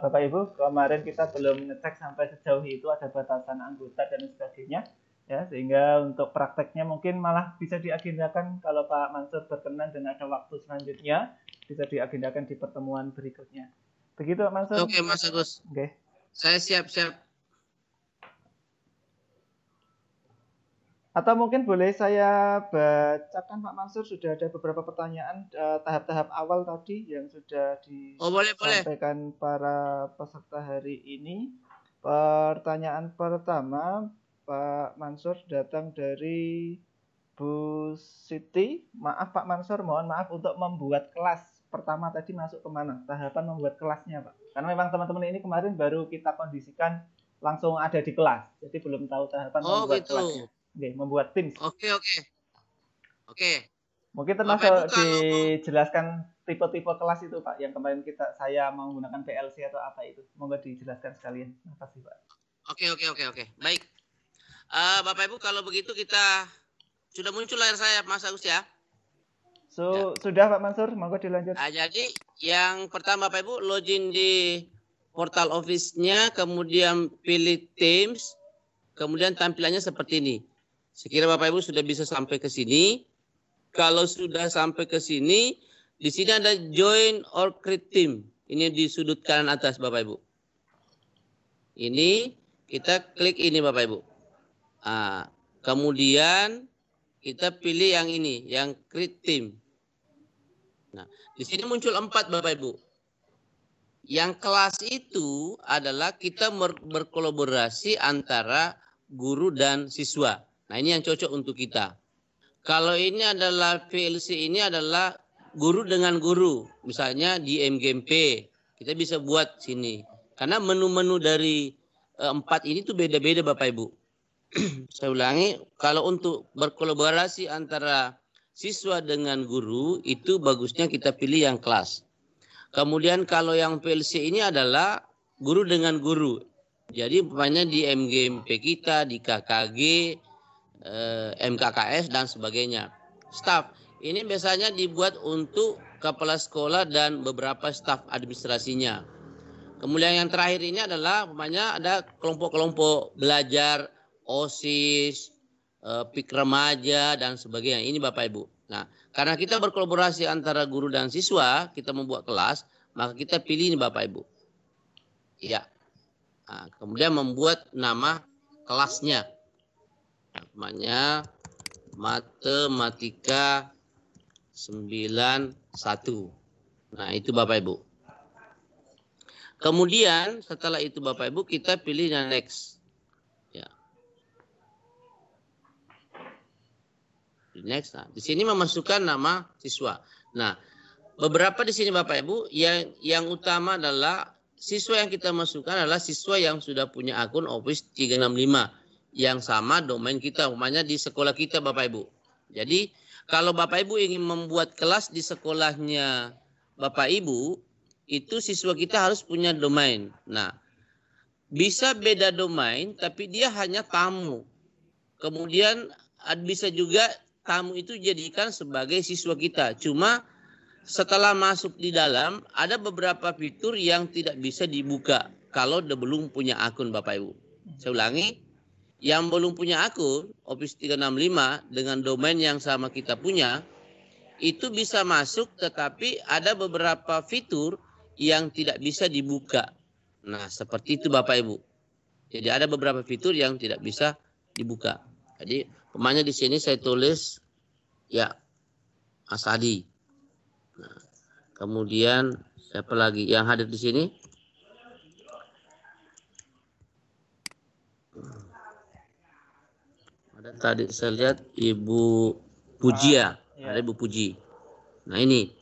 Bapak Ibu kemarin kita belum ngecek sampai sejauh itu ada batasan anggota dan sebagainya. Ya, sehingga untuk prakteknya mungkin malah bisa diagendakan kalau Pak Mansur berkenan dan ada waktu selanjutnya bisa diagendakan di pertemuan berikutnya. Begitu Pak Mansur? Oke, Mas Agus. Oke. Saya siap. Atau mungkin boleh saya bacakan Pak Mansur, sudah ada beberapa pertanyaan tahap-tahap awal tadi yang sudah disampaikan para peserta hari ini. Pertanyaan pertama Pak Mansur datang dari Bu Siti. Maaf Pak Mansur, mohon maaf untuk membuat kelas pertama tadi masuk kemana? Tahapan membuat kelasnya Pak. Karena memang teman-teman ini kemarin baru kita kondisikan langsung ada di kelas. Jadi belum tahu tahapan membuat kelasnya. Oke, membuat tim. Oke. Mungkin termasuk dijelaskan tipe-tipe kelas itu Pak, yang kemarin saya menggunakan PLC atau apa itu. Moga dijelaskan sekalian. Terima kasih Pak. Oke. Baik. Bapak Ibu kalau begitu kita sudah muncul layar saya Mas Agus ya. Sudah Pak Mansur, monggo dilanjut. Jadi yang pertama Bapak Ibu login di portal Office-nya, kemudian pilih Teams, kemudian tampilannya seperti ini. Sekira Bapak Ibu sudah bisa sampai ke sini. Kalau sudah sampai ke sini, di sini ada Join or Create Team. Ini di sudut kanan atas Bapak Ibu. Ini kita klik ini Bapak Ibu. Kemudian kita pilih yang ini, yang Create Team. Nah, di sini muncul 4 Bapak Ibu. Yang kelas itu adalah kita berkolaborasi antara guru dan siswa. Nah, ini yang cocok untuk kita. Kalau ini adalah VLC, ini adalah guru dengan guru. Misalnya di MGMP, kita bisa buat sini. Karena menu-menu dari 4 ini tuh beda-beda Bapak Ibu. Saya ulangi, kalau untuk berkolaborasi antara siswa dengan guru, itu bagusnya kita pilih yang kelas. Kemudian kalau yang PLC ini adalah guru dengan guru. Jadi umpamanya di MGMP kita, di KKG, MKKS dan sebagainya. Staff, ini biasanya dibuat untuk kepala sekolah dan beberapa staf administrasinya. Kemudian yang terakhir ini adalah umpamanya ada kelompok-kelompok belajar, OSIS, PIK remaja dan sebagainya. Ini Bapak Ibu. Nah, karena kita berkolaborasi antara guru dan siswa, kita membuat kelas, maka kita pilih ini Bapak Ibu. Ya. Nah, kemudian membuat nama kelasnya. Namanya Matematika 91. Nah, itu Bapak Ibu. Kemudian setelah itu Bapak Ibu kita pilih yang next. Ya. Next. Nah, di sini memasukkan nama siswa. Nah, beberapa di sini Bapak Ibu yang utama adalah siswa yang kita masukkan adalah siswa yang sudah punya akun Office 365 yang sama domain kita, umpamanya di sekolah kita Bapak Ibu. Jadi kalau Bapak Ibu ingin membuat kelas di sekolahnya Bapak Ibu, itu siswa kita harus punya domain. Nah, bisa beda domain, tapi dia hanya tamu. Kemudian bisa juga tamu itu jadikan sebagai siswa kita. Cuma setelah masuk di dalam, ada beberapa fitur yang tidak bisa dibuka kalau belum punya akun Bapak Ibu. Saya ulangi, yang belum punya akun Office 365 dengan domain yang sama kita punya, itu bisa masuk tetapi ada beberapa fitur yang tidak bisa dibuka. Nah, seperti itu Bapak Ibu. Jadi ada beberapa fitur yang tidak bisa dibuka. Jadi umpamanya di sini saya tulis ya Mas Adi. Nah, kemudian siapa lagi yang hadir di sini? Ada tadi saya lihat Ibu Pujia, ada Ibu Puji. Nah ini,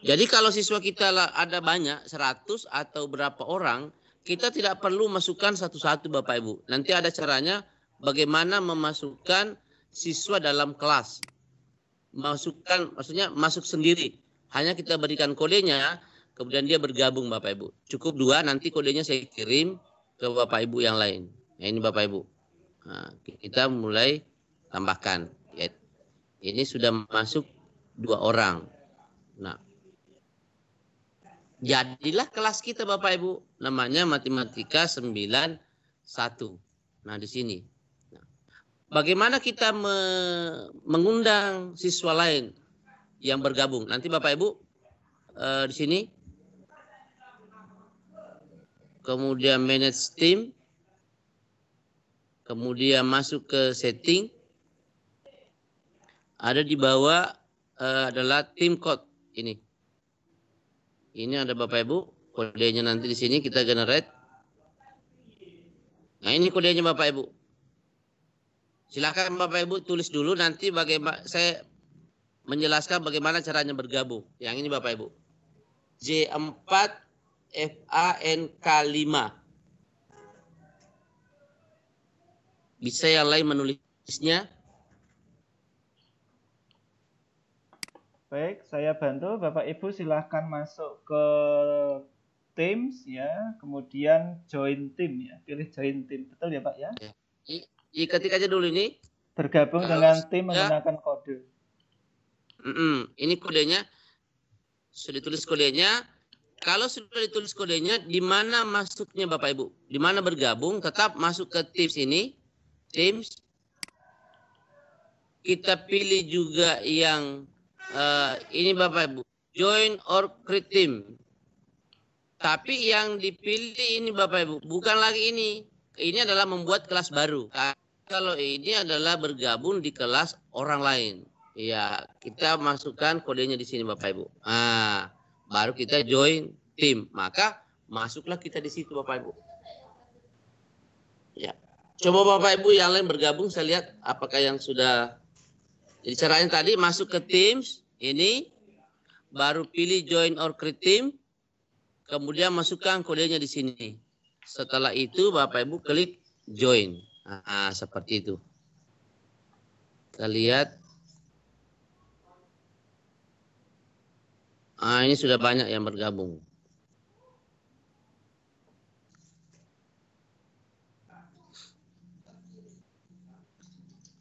jadi kalau siswa kita ada banyak, 100 atau berapa orang, kita tidak perlu masukkan satu-satu Bapak Ibu. Nanti ada caranya bagaimana memasukkan siswa dalam kelas. Masukkan, maksudnya masuk sendiri. Hanya kita berikan kodenya, kemudian dia bergabung Bapak Ibu. Cukup 2, nanti kodenya saya kirim ke Bapak Ibu yang lain. Nah ini Bapak Ibu. Nah, kita mulai tambahkan. Ya, ini sudah masuk 2 orang. Nah, jadilah kelas kita Bapak Ibu. Namanya Matematika 91. Nah, di sini. Nah, bagaimana kita mengundang siswa lain yang bergabung? Nanti Bapak Ibu di sini. Kemudian manage team. Kemudian masuk ke setting. Ada di bawah adalah team code ini. Ini ada Bapak Ibu, kodenya nanti di sini kita generate. Nah, ini kodenya Bapak Ibu. Silakan Bapak Ibu tulis dulu, nanti bagaimana saya menjelaskan bagaimana caranya bergabung. Yang ini Bapak Ibu. J4 FANK5. Bisa yang lain menulisnya? Baik, saya bantu. Bapak Ibu silahkan masuk ke Teams ya, kemudian join team ya. Pilih join team, betul ya Pak ya? Ketik aja dulu ini. Bergabung dengan tim menggunakan kode. Ini kodenya. Sudah ditulis kodenya. Kalau sudah ditulis kodenya, di mana masuknya Bapak Ibu? Di mana bergabung, tetap masuk ke Teams ini. Teams. Kita pilih juga yang ini Bapak Ibu. Join or create team. Tapi yang dipilih ini Bapak Ibu. Bukan lagi ini. Ini adalah membuat kelas baru. Kalau ini adalah bergabung di kelas orang lain. Ya, kita masukkan kodenya di sini Bapak Ibu. Nah, baru kita join tim. Maka masuklah kita di situ Bapak Ibu. Ya. Coba Bapak Ibu yang lain bergabung, saya lihat apakah yang sudah. Jadi caranya tadi masuk ke Teams ini, baru pilih join or create team, kemudian masukkan kodenya di sini. Setelah itu Bapak Ibu klik join. Nah, seperti itu. Kita lihat. Nah, ini sudah banyak yang bergabung.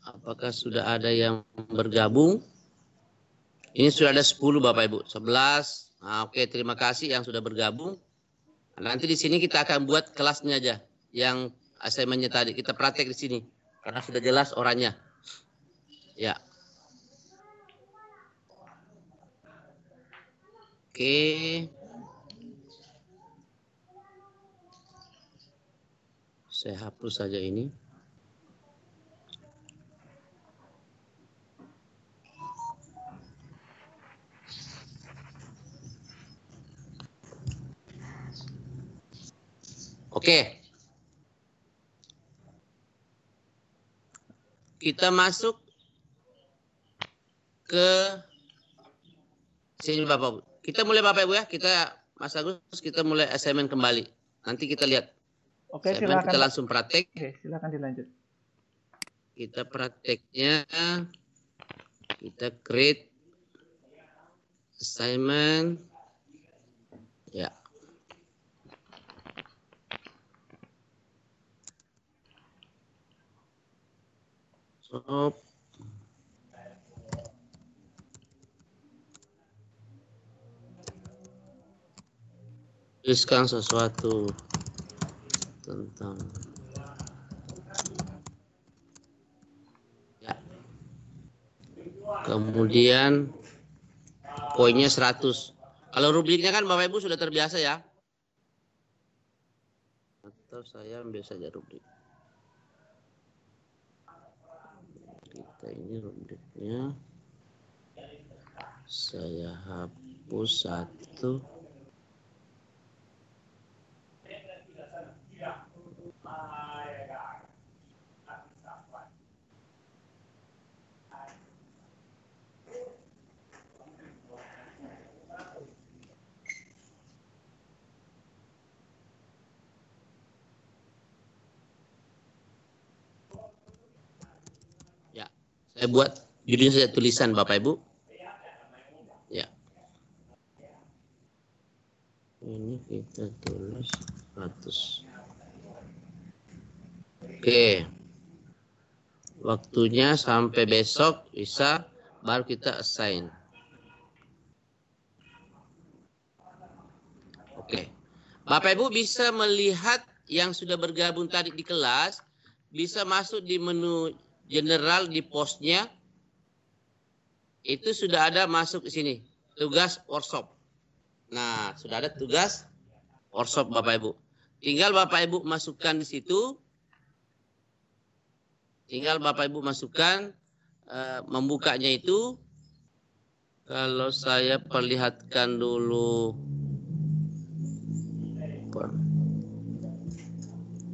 Apakah sudah ada yang bergabung? Ini sudah ada 10 Bapak Ibu, 11. Nah, oke, terima kasih yang sudah bergabung. Nanti di sini kita akan buat kelasnya aja, yang assignment-nya tadi kita praktek di sini, karena sudah jelas orangnya. Ya. Oke. Saya hapus saja ini. Oke. Kita masuk ke sini Bapak Ibu. Kita mulai Bapak Ibu ya. Kita Mas Agus kita mulai assignment kembali. Nanti kita lihat. Oke, assignment silakan. kita langsung praktek. Oke, silakan dilanjut. Kita prakteknya kita create assignment. Ya. Stop. Tuliskan sesuatu tentang ya. Kemudian poinnya 100. Kalau rubriknya kan Bapak Ibu sudah terbiasa ya. Atau saya ambil saja rubrik. Kita ini rubriknya. Saya hapus 1. Ya, saya buat judulnya saja tulisan Bapak Ibu. Ya. Ini kita tulis 100. Oke. Waktunya sampai besok bisa baru kita assign. Oke. Bapak Ibu bisa melihat yang sudah bergabung tadi di kelas, bisa masuk di menu general di postnya. Itu sudah ada masuk di sini, tugas workshop. Nah, sudah ada tugas workshop Bapak Ibu. Tinggal Bapak Ibu masukkan di situ. Tinggal Bapak Ibu masukkan, membukanya itu. Kalau saya perlihatkan dulu.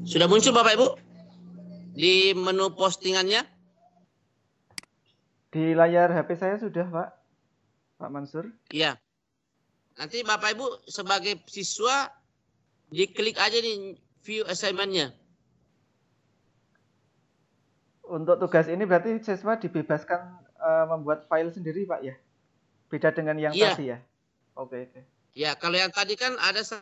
Sudah muncul Bapak Ibu di menu postingannya? Di layar HP saya sudah, Pak. Pak Mansur. Iya. Nanti Bapak Ibu sebagai siswa diklik aja nih view assignment-nya. Untuk tugas ini berarti siswa dibebaskan membuat file sendiri, Pak ya? Beda dengan yang tadi ya? Oke. Ya, kalau yang tadi kan ada saya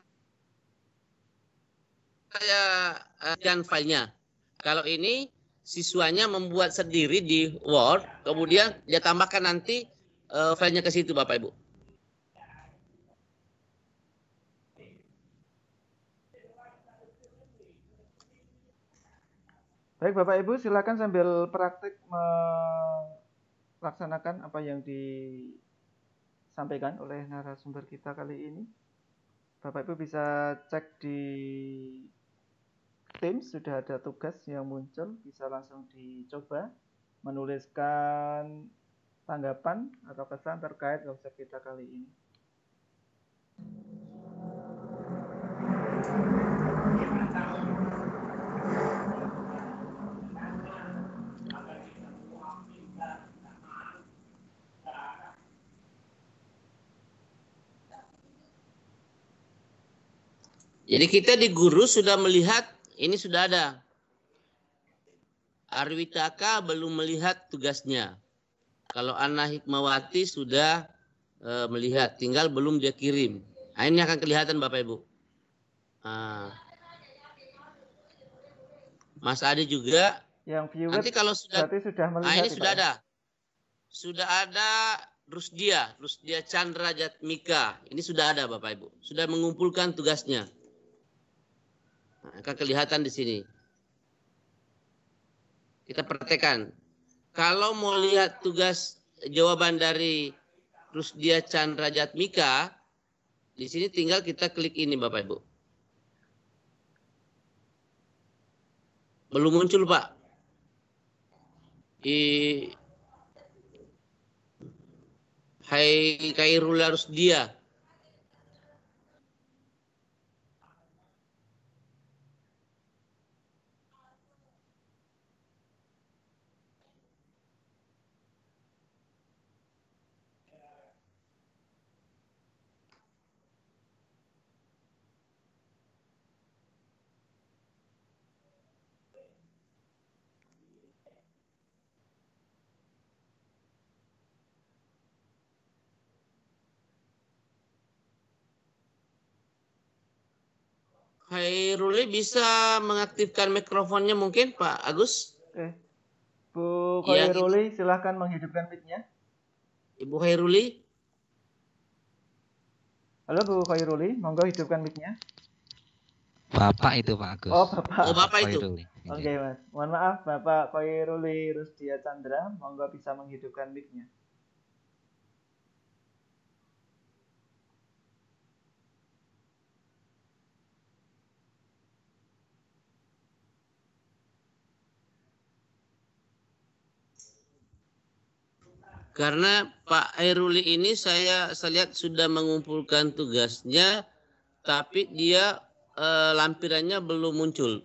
dan filenya. Kalau ini siswanya membuat sendiri di Word, kemudian dia tambahkan nanti filenya ke situ Bapak Ibu. Baik Bapak Ibu, silakan sambil praktik melaksanakan apa yang disampaikan oleh narasumber kita kali ini. Bapak Ibu bisa cek di Teams, sudah ada tugas yang muncul, bisa langsung dicoba menuliskan tanggapan atau kesan terkait workshop kita kali ini. Jadi kita di guru sudah melihat ini sudah ada. Arwitaka belum melihat tugasnya. Kalau Ana Hikmawati sudah melihat, tinggal belum dia kirim. Nah, ini akan kelihatan Bapak Ibu. Nah. Mas Adi juga. Yang viewer nanti kalau sudah melihat ini ya, sudah ada. Sudah ada Rusdia Chandra Jatmika. Ini sudah ada Bapak Ibu. Sudah mengumpulkan tugasnya. Nah, akan kelihatan di sini. Kita praktekkan. Kalau mau lihat tugas jawaban dari Rusdia Chandra Jatmika, di sini tinggal kita klik ini Bapak Ibu. Belum muncul Pak. Hai Khairullah Rusdia. Khairuli bisa mengaktifkan mikrofonnya mungkin Pak Agus? Oke. Bu Iya, Khairuli, silahkan menghidupkan mic-nya. Ibu Khairuli. Halo Bu Khairuli, monggo hidupkan mic-nya. Bapak itu Pak Agus. Oh Bapak. Oh Bapak itu. Oke Mas, mohon maaf Bapak Khairuli Rusdia Chandra, monggo bisa menghidupkan mic-nya. Karena Pak Khairuli ini saya lihat sudah mengumpulkan tugasnya, tapi dia lampirannya belum muncul.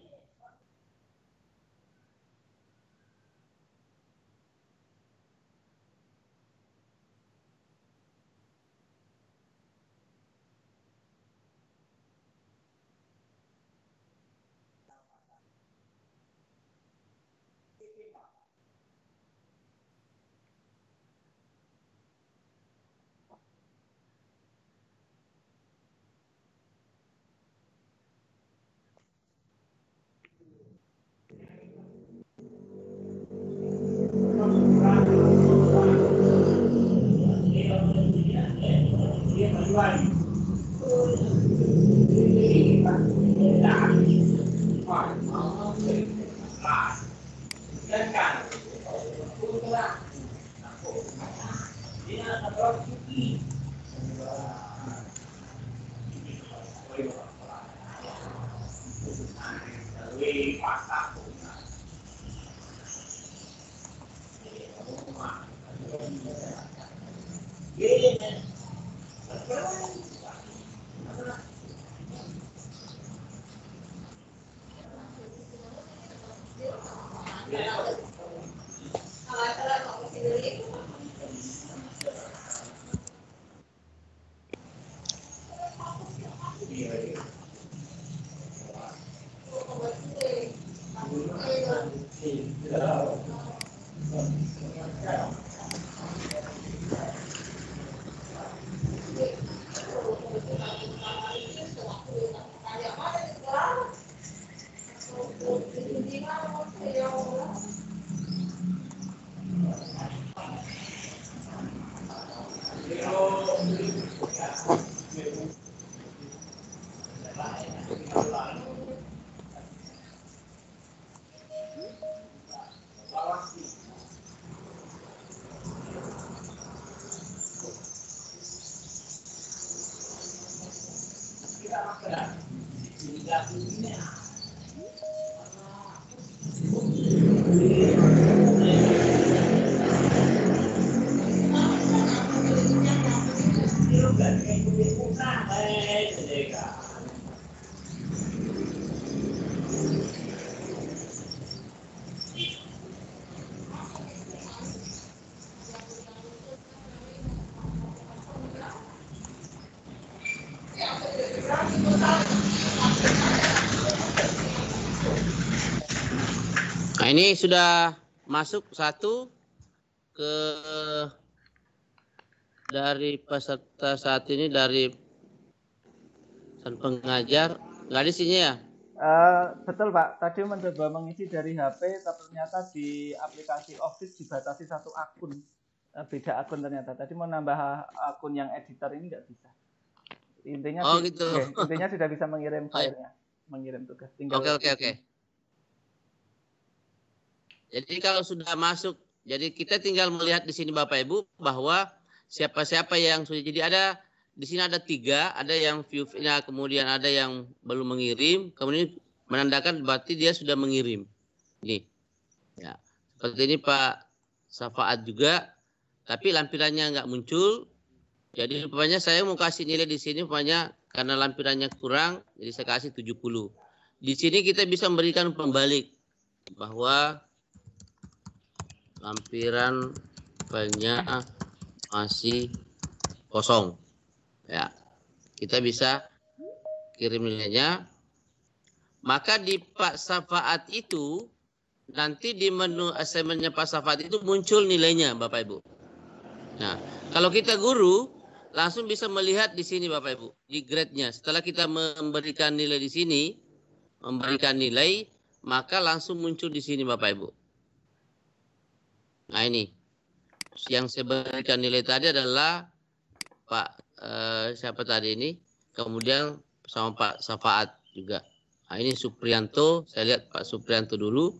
Nah, ini sudah masuk satu ke dari peserta saat ini dari sang pengajar. Nggak di sini ya? Betul Pak, tadi mencoba mengisi dari HP, tapi ternyata di aplikasi Office dibatasi satu akun. beda akun ternyata. Tadi mau nambah akun yang editor ini nggak bisa. Intinya gitu. Intinya sudah bisa mengirim filenya, mengirim tugas. Tinggal Oke. Jadi kalau sudah masuk, jadi kita tinggal melihat di sini Bapak Ibu bahwa siapa-siapa yang sudah, jadi ada di sini ada 3, ada yang view-nya, kemudian ada yang belum mengirim, kemudian menandakan berarti dia sudah mengirim. Ini, ya seperti ini Pak Safaat juga, tapi lampirannya nggak muncul. Jadi rupanya saya mau kasih nilai di sini, rupanya karena lampirannya kurang, jadi saya kasih 70. Di sini kita bisa memberikan pembalik bahwa lampiran filenya masih kosong. Ya, kita bisa kirim nilainya. Maka di Pak Safaat itu, nanti di menu assignment-nya Pak Safaat itu muncul nilainya Bapak Ibu. Nah, kalau kita guru, langsung bisa melihat di sini Bapak Ibu, di grade-nya. Setelah kita memberikan nilai di sini, maka langsung muncul di sini Bapak Ibu. Nah ini, yang saya berikan nilai tadi adalah Pak siapa tadi ini, kemudian sama Pak Safaat juga. Nah ini Suprianto, saya lihat Pak Suprianto dulu.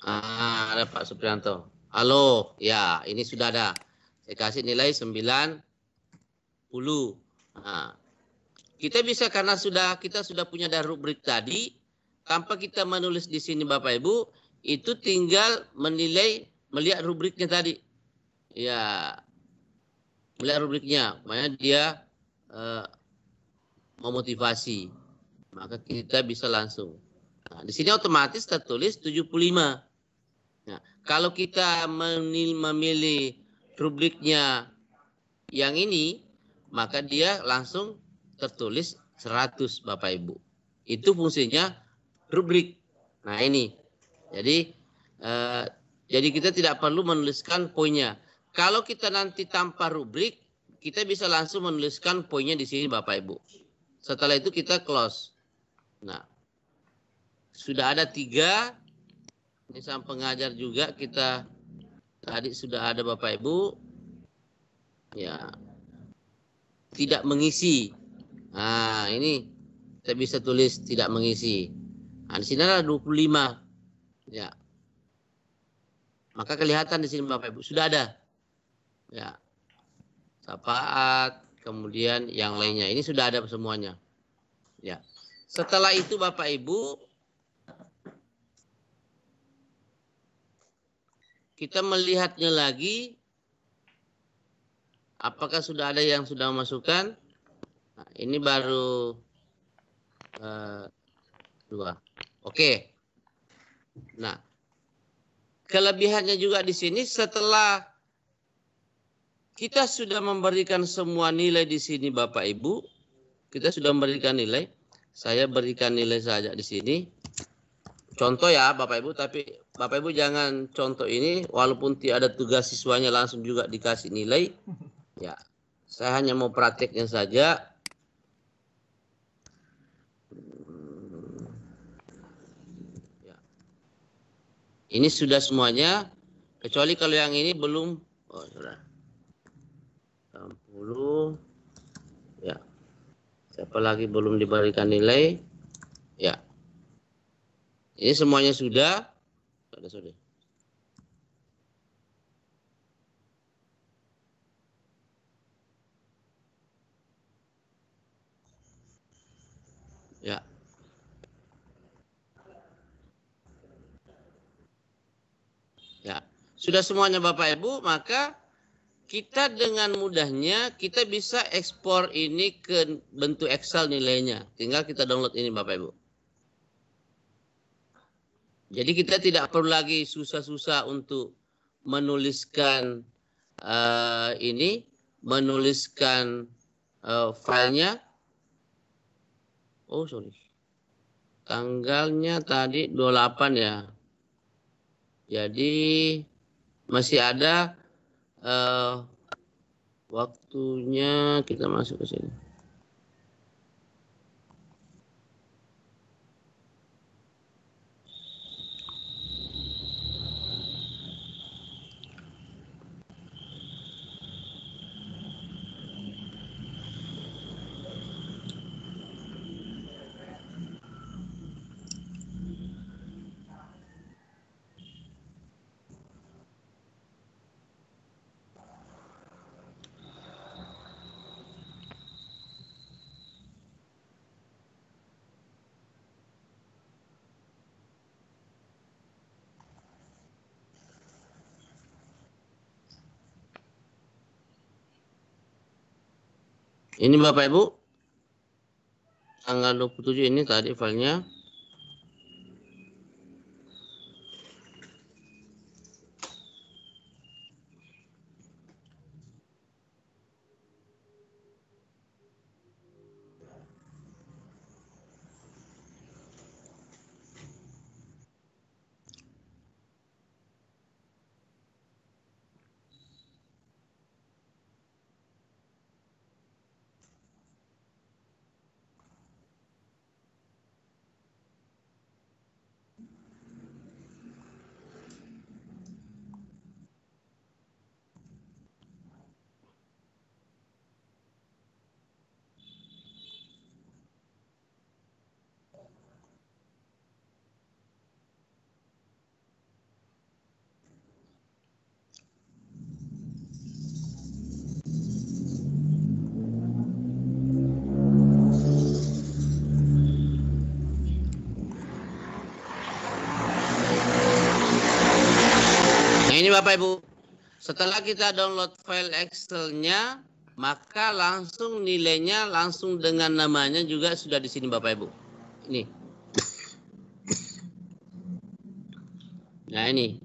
Ada Pak Suprianto. Halo, ya ini sudah ada. Saya kasih nilai 90. Nah, kita bisa karena kita sudah punya dari rubrik tadi, tanpa kita menulis di sini Bapak Ibu, itu tinggal melihat rubriknya tadi. Ya, melihat rubriknya, makanya dia memotivasi. Maka kita bisa langsung. Nah, di sini otomatis tertulis 75. Nah, kalau kita memilih rubriknya yang ini, maka dia langsung tertulis 100 Bapak Ibu. Itu fungsinya rubrik. Nah ini. Jadi kita tidak perlu menuliskan poinnya. Kalau kita nanti tanpa rubrik, kita bisa langsung menuliskan poinnya di sini Bapak Ibu. Setelah itu kita close. Nah, sudah ada 3. Ini sang pengajar juga kita tadi sudah ada Bapak Ibu. Ya. Tidak mengisi. Nah, ini kita bisa tulis tidak mengisi. Nah, di sini ada 25. Ya. Maka kelihatan di sini Bapak Ibu sudah ada. Ya. Safaat, kemudian yang lainnya. Ini sudah ada semuanya. Ya. Setelah itu Bapak Ibu, kita melihatnya lagi, apakah sudah ada yang sudah memasukkan? Nah, ini baru 2. Oke. Nah, kelebihannya juga di sini setelah kita sudah memberikan semua nilai di sini Bapak Ibu, kita sudah memberikan nilai. Saya berikan nilai saja di sini. Contoh ya Bapak Ibu, tapi Bapak Ibu jangan contoh ini walaupun tidak ada tugas siswanya langsung juga dikasih nilai. Ya, saya hanya mau prakteknya saja. Ya. Ini sudah semuanya, kecuali kalau yang ini belum. Oh, sudah. 60. Ya. Siapa lagi belum diberikan nilai? Ya. Ini semuanya sudah. Sudah. Ya. Ya. Sudah semuanya Bapak Ibu, maka kita dengan mudahnya kita bisa ekspor ini ke bentuk Excel nilainya. Tinggal kita download ini Bapak Ibu. Jadi kita tidak perlu lagi susah-susah untuk menuliskan menuliskan filenya. Oh sorry, tanggalnya tadi 28 ya. Jadi masih ada waktunya kita masuk ke sini. Ini Bapak Ibu, tanggal 27 ini tadi filenya. Nah ini Bapak Ibu, setelah kita download file Excel-nya, maka langsung nilainya langsung dengan namanya juga sudah di sini Bapak Ibu. Ini. Nah ini.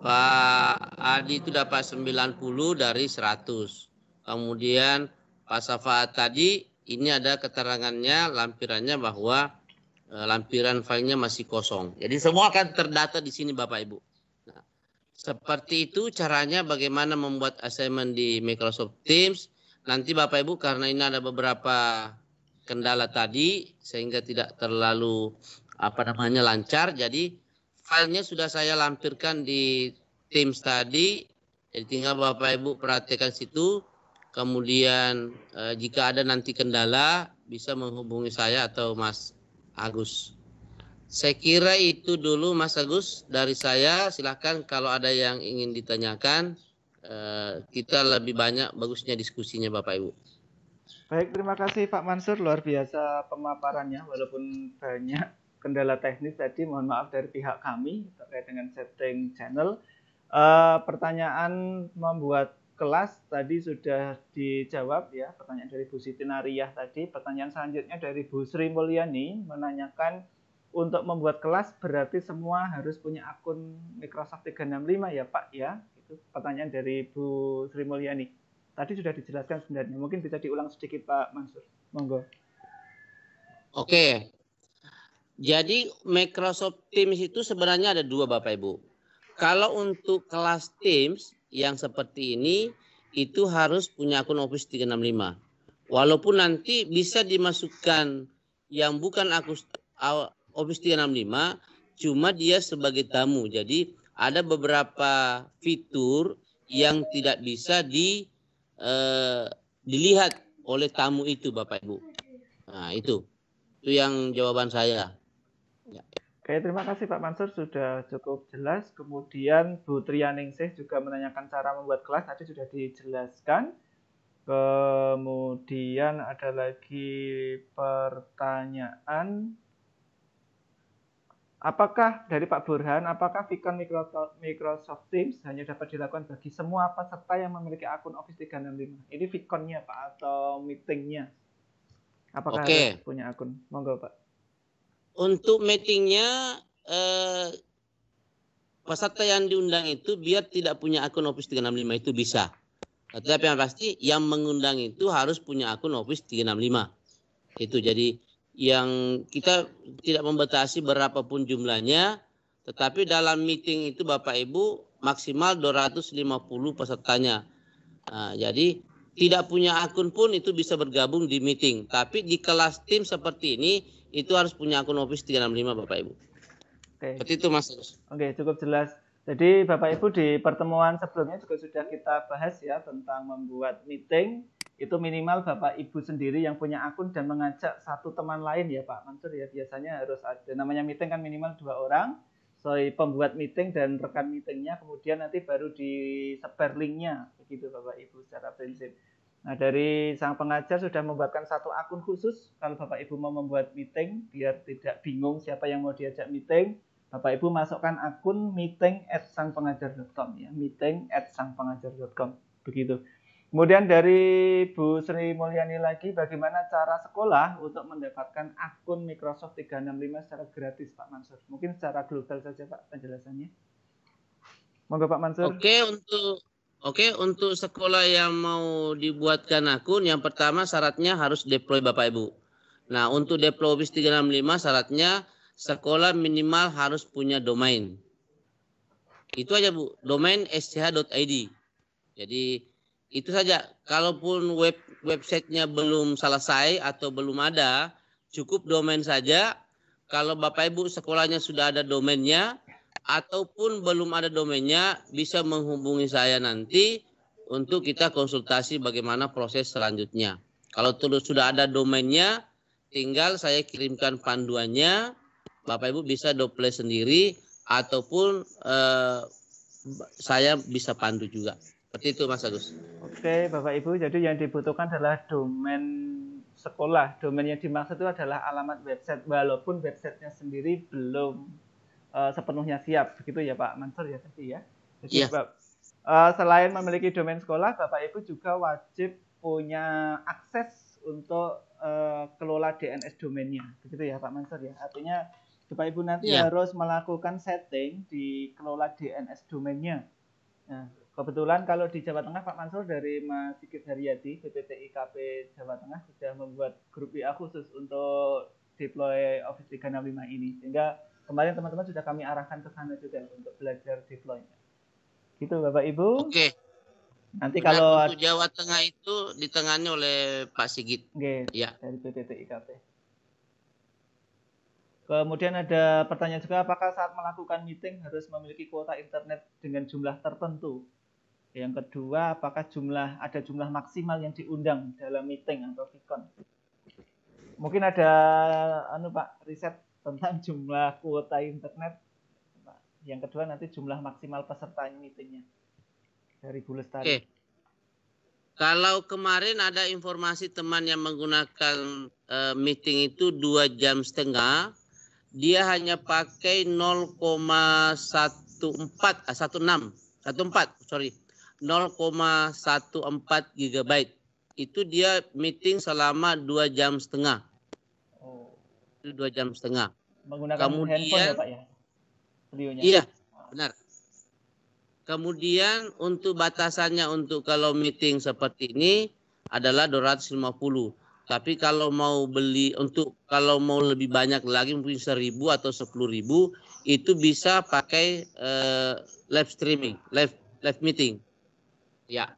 Pak Adi itu dapat 90 dari 100. Kemudian Pak Safaat tadi ini ada keterangannya, lampirannya bahwa lampiran filenya masih kosong. Jadi semua akan terdata di sini Bapak Ibu. Nah, seperti itu caranya bagaimana membuat assignment di Microsoft Teams. Nanti Bapak Ibu karena ini ada beberapa kendala tadi sehingga tidak terlalu lancar. Jadi filenya sudah saya lampirkan di Teams tadi. Jadi tinggal Bapak Ibu perhatikan situ. Kemudian jika ada nanti kendala bisa menghubungi saya atau Mas Agus. Saya kira itu dulu Mas Agus dari saya. Silahkan kalau ada yang ingin ditanyakan. Kita lebih banyak bagusnya diskusinya Bapak Ibu. Baik, terima kasih Pak Mansur, luar biasa pemaparannya walaupun banyak kendala teknis tadi, mohon maaf dari pihak kami terkait dengan setting channel. Pertanyaan membuat kelas tadi sudah dijawab ya, pertanyaan dari Bu Siti Nariyah tadi. Pertanyaan selanjutnya dari Bu Sri Mulyani menanyakan untuk membuat kelas berarti semua harus punya akun Microsoft 365 ya Pak ya? Itu pertanyaan dari Bu Sri Mulyani. Tadi sudah dijelaskan sebenarnya, mungkin bisa diulang sedikit Pak Mansur, monggo. Oke. Jadi Microsoft Teams itu sebenarnya ada dua Bapak Ibu. Kalau untuk kelas Teams yang seperti ini itu harus punya akun Office 365. Walaupun nanti bisa dimasukkan yang bukan akun Office 365, cuma dia sebagai tamu. Jadi ada beberapa fitur yang tidak bisa dilihat oleh tamu itu Bapak Ibu. Nah itu yang jawaban saya. Ya. Oke, terima kasih Pak Mansur, sudah cukup jelas. Kemudian Bu Trianingsih juga menanyakan cara membuat kelas, tadi sudah dijelaskan. Kemudian ada lagi pertanyaan, apakah dari Pak Burhan, apakah Vicon Microsoft Teams hanya dapat dilakukan bagi semua peserta yang memiliki akun Office 365? Ini Vicon-nya Pak atau meeting-nya? Apakah harus punya akun? Monggo Pak. Untuk meetingnya peserta yang diundang itu biar tidak punya akun Office 365 itu bisa. Tetapi yang pasti yang mengundang itu harus punya akun Office 365. Itu jadi yang kita tidak membatasi berapapun jumlahnya, tetapi dalam meeting itu Bapak Ibu maksimal 250 pesertanya. Nah, jadi tidak punya akun pun itu bisa bergabung di meeting. Tapi di kelas tim seperti ini itu harus punya akun Office 365 Bapak Ibu. Oke. Seperti itu Mas. Oke, cukup jelas. Jadi Bapak Ibu di pertemuan sebelumnya juga sudah kita bahas ya tentang membuat meeting. Itu minimal Bapak Ibu sendiri yang punya akun dan mengajak satu teman lain ya Pak Mansur ya. Biasanya harus ada, namanya meeting kan minimal 2 orang. Pembuat meeting dan rekan meetingnya, kemudian nanti baru disebar linknya, begitu Bapak Ibu secara prinsip. Nah dari sang pengajar sudah membuatkan satu akun khusus, kalau Bapak Ibu mau membuat meeting, biar tidak bingung siapa yang mau diajak meeting, Bapak Ibu masukkan akun meeting@sangpengajar.com ya, meeting@sangpengajar.com, begitu. Kemudian dari Bu Sri Mulyani lagi, bagaimana cara sekolah untuk mendapatkan akun Microsoft 365 secara gratis, Pak Mansur? Mungkin secara global saja, Pak, penjelasannya. Monggo, Pak Mansur. Oke, untuk sekolah yang mau dibuatkan akun, yang pertama syaratnya harus deploy Bapak Ibu. Nah, untuk deploy Office 365 syaratnya sekolah minimal harus punya domain. Itu aja, Bu, domain sch.id. Jadi itu saja. Kalaupun websitenya belum selesai atau belum ada, cukup domain saja. Kalau Bapak Ibu sekolahnya sudah ada domainnya, ataupun belum ada domainnya, bisa menghubungi saya nanti untuk kita konsultasi bagaimana proses selanjutnya. Kalau sudah ada domainnya, tinggal saya kirimkan panduannya, Bapak Ibu bisa download sendiri, ataupun saya bisa pandu juga. Seperti itu, Mas Agus. Oke, Bapak Ibu, jadi yang dibutuhkan adalah domain sekolah. Domain yang dimaksud itu adalah alamat website, walaupun websitenya sendiri belum sepenuhnya siap. Begitu ya, Pak Mansur ya tadi ya. Jadi selain memiliki domain sekolah, Bapak Ibu juga wajib punya akses untuk kelola DNS domainnya. Begitu ya, Pak Mansur ya. Artinya Bapak Ibu nanti harus melakukan setting di kelola DNS domainnya. Nah, kebetulan kalau di Jawa Tengah, Pak Mansur dari Mas Sigit Haryadi, PPT IKP Jawa Tengah sudah membuat grup WA khusus untuk deploy Office 365 ini. Sehingga kemarin teman-teman sudah kami arahkan ke sana juga untuk belajar deploy-nya. Gitu Bapak Ibu. Oke. Nanti kalau untuk Jawa Tengah itu ditangani oleh Pak Sigit. Oke, ya. Dari PPT IKP. Kemudian ada pertanyaan juga, apakah saat melakukan meeting harus memiliki kuota internet dengan jumlah tertentu? Yang kedua, apakah ada jumlah maksimal yang diundang dalam meeting atau VCon? Mungkin ada Pak, riset tentang jumlah kuota internet. Yang kedua nanti jumlah maksimal peserta meetingnya dari Bu Lestari. Oke. Kalau kemarin ada informasi teman yang menggunakan meeting itu 2,5 jam, dia hanya pakai 0,14 GB. Itu dia meeting selama 2,5 jam. Oh. Itu 2,5 jam. Menggunakan handphone ya, Pak ya? Videonya. Iya, benar. Kemudian untuk batasannya untuk kalau meeting seperti ini adalah 250. Tapi kalau mau kalau mau lebih banyak lagi mungkin 1.000 atau 10.000 itu bisa pakai live streaming, live meeting. Ya.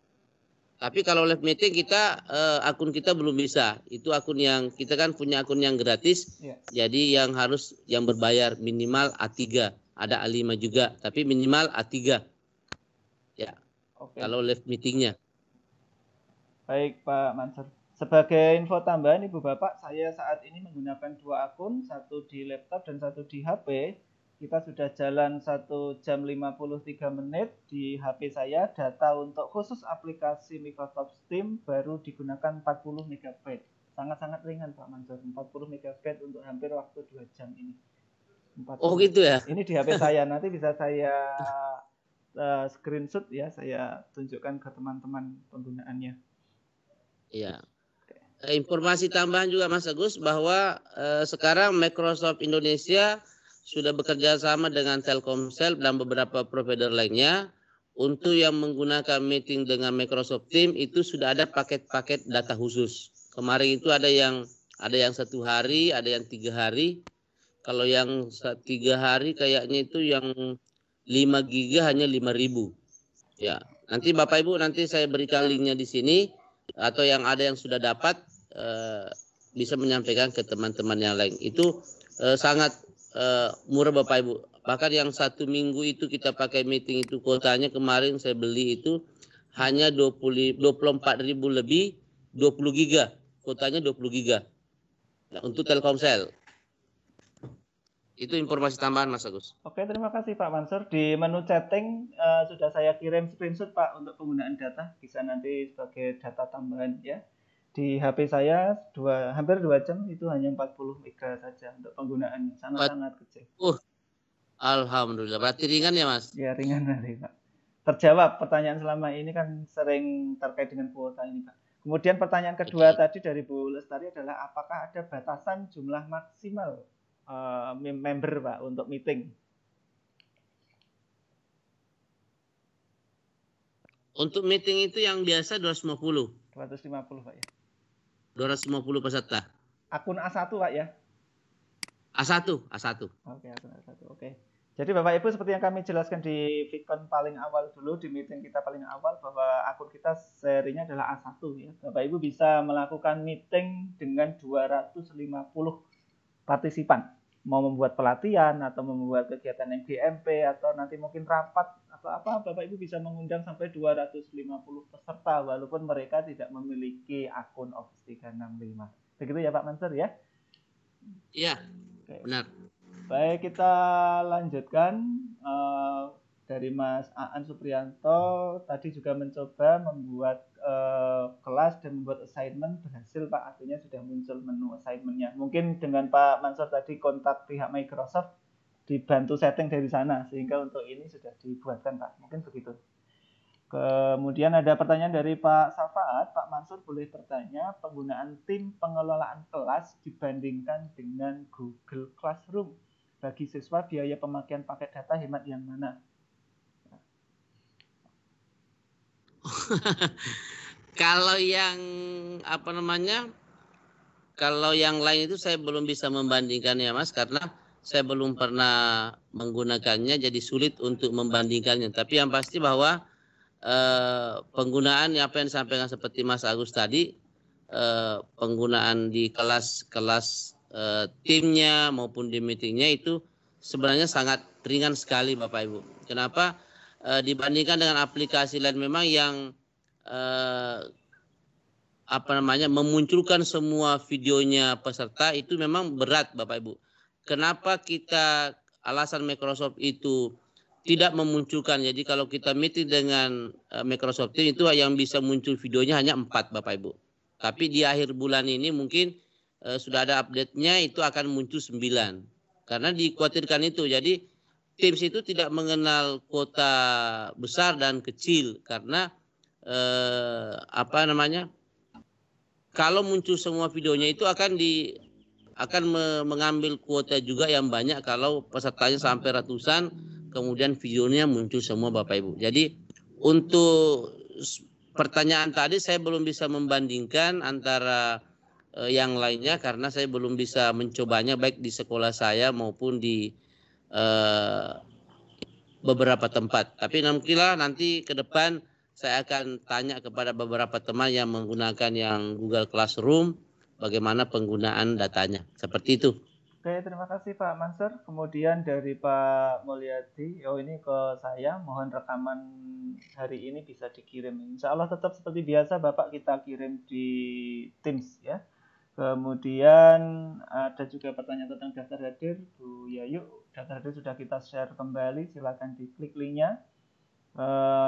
Tapi kalau live meeting kita akun kita belum bisa. Itu akun yang kita kan punya akun yang gratis. Ya. Jadi yang berbayar minimal A3. Ada A5 juga, tapi minimal A3. Ya. Oke. Kalau live meetingnya. Baik, Pak Mansur. Sebagai info tambahan Ibu Bapak, saya saat ini menggunakan 2 akun, satu di laptop dan satu di HP. Kita sudah jalan 1 jam 53 menit di HP saya. Data untuk khusus aplikasi Microsoft Teams baru digunakan 40 MB. Sangat-sangat ringan Pak Mansur, 40 MB untuk hampir waktu 2 jam ini. 40. Oh gitu ya? Ini di HP saya, nanti bisa saya screenshot ya, saya tunjukkan ke teman-teman penggunaannya. Iya. Informasi tambahan juga Mas Agus bahwa sekarang Microsoft Indonesia sudah bekerja sama dengan Telkomsel dan beberapa provider lainnya untuk yang menggunakan meeting dengan Microsoft Teams itu sudah ada paket-paket data khusus. Kemarin itu ada yang 1 hari, ada yang 3 hari. Kalau yang 3 hari kayaknya itu yang 5 GB hanya 5.000. Ya, nanti Bapak Ibu nanti saya berikan linknya di sini atau yang sudah dapat bisa menyampaikan ke teman-teman yang lain. Itu sangat murah Bapak Ibu. Bahkan yang 1 minggu itu kita pakai meeting itu kuotanya kemarin saya beli itu hanya 24.000 lebih 20 GB. Kuotanya 20 GB. Nah, untuk Telkomsel. Itu informasi tambahan Mas Agus. Oke, terima kasih Pak Mansur. Di menu chatting sudah saya kirim screenshot Pak untuk penggunaan data. Bisa nanti sebagai data tambahan ya. Di HP saya hampir 2 jam itu hanya 40 MB saja untuk penggunaannya. Sangat-sangat kecil. Alhamdulillah. Berarti ringan ya Mas? Ya ringan nanti Pak. terjawab pertanyaan selama ini kan sering terkait dengan kuota ini, Pak. Kemudian pertanyaan kedua tadi dari Bu Lestari adalah apakah ada batasan jumlah maksimal member, Pak, untuk meeting? Untuk meeting itu yang biasa 250. 250, Pak ya. 250 peserta. Akun A1, Pak ya. A1. Oke, akun A1. Oke. Jadi Bapak Ibu seperti yang kami jelaskan di Vicon paling awal dulu, di meeting kita paling awal, bahwa akun kita serinya adalah A1 ya. Bapak Ibu bisa melakukan meeting dengan 250 partisipan. Mau membuat pelatihan atau membuat kegiatan MGMP atau nanti mungkin rapat atau apa, Bapak Ibu bisa mengundang sampai 250 peserta walaupun mereka tidak memiliki akun Office 365. Begitu ya Pak Mansur ya? Iya, benar. Baik, kita lanjutkan dari Mas Aan Supriyanto. Tadi juga mencoba membuat kelas dan membuat assignment, berhasil Pak. Artinya sudah muncul menu assignment-nya. Mungkin dengan Pak Mansur tadi kontak pihak Microsoft, dibantu setting dari sana sehingga untuk ini sudah dibuatkan Pak. Mungkin begitu. Kemudian ada pertanyaan dari Pak Safaat. Pak Mansur boleh bertanya penggunaan tim pengelolaan kelas dibandingkan dengan Google Classroom. Bagi siswa biaya pemakaian paket data hemat yang mana? Kalau yang kalau yang lain itu saya belum bisa membandingkan ya Mas, karena saya belum pernah menggunakannya, jadi sulit untuk membandingkannya. Tapi yang pasti bahwa penggunaan apa yang disampaikan seperti Mas Agus tadi, penggunaan di kelas-kelas timnya maupun di meetingnya itu sebenarnya sangat ringan sekali Bapak Ibu. Kenapa? Dibandingkan dengan aplikasi lain memang yang memunculkan semua videonya peserta itu memang berat Bapak Ibu. Kenapa alasan Microsoft itu tidak memunculkan? Jadi kalau kita meeting dengan Microsoft Teams itu yang bisa muncul videonya hanya 4 Bapak Ibu. Tapi di akhir bulan ini mungkin sudah ada update-nya, itu akan muncul 9. Karena dikhawatirkan itu. Jadi Teams itu tidak mengenal kuota besar dan kecil, karena kalau muncul semua videonya itu akan mengambil kuota juga yang banyak kalau pesertanya sampai ratusan, kemudian videonya muncul semua Bapak Ibu. Jadi untuk pertanyaan tadi saya belum bisa membandingkan antara yang lainnya karena saya belum bisa mencobanya baik di sekolah saya maupun di beberapa tempat. Tapi nanti ke depan saya akan tanya kepada beberapa teman yang menggunakan yang Google Classroom bagaimana penggunaan datanya. Seperti itu. Oke, terima kasih Pak Mansur. Kemudian dari Pak Mulyadi, ini ke saya, mohon rekaman hari ini bisa dikirim. Insya Allah tetap seperti biasa Bapak kita kirim di Teams ya. Kemudian ada juga pertanyaan tentang daftar hadir, Bu Yayu. Daftar hadir sudah kita share kembali, silakan diklik linknya.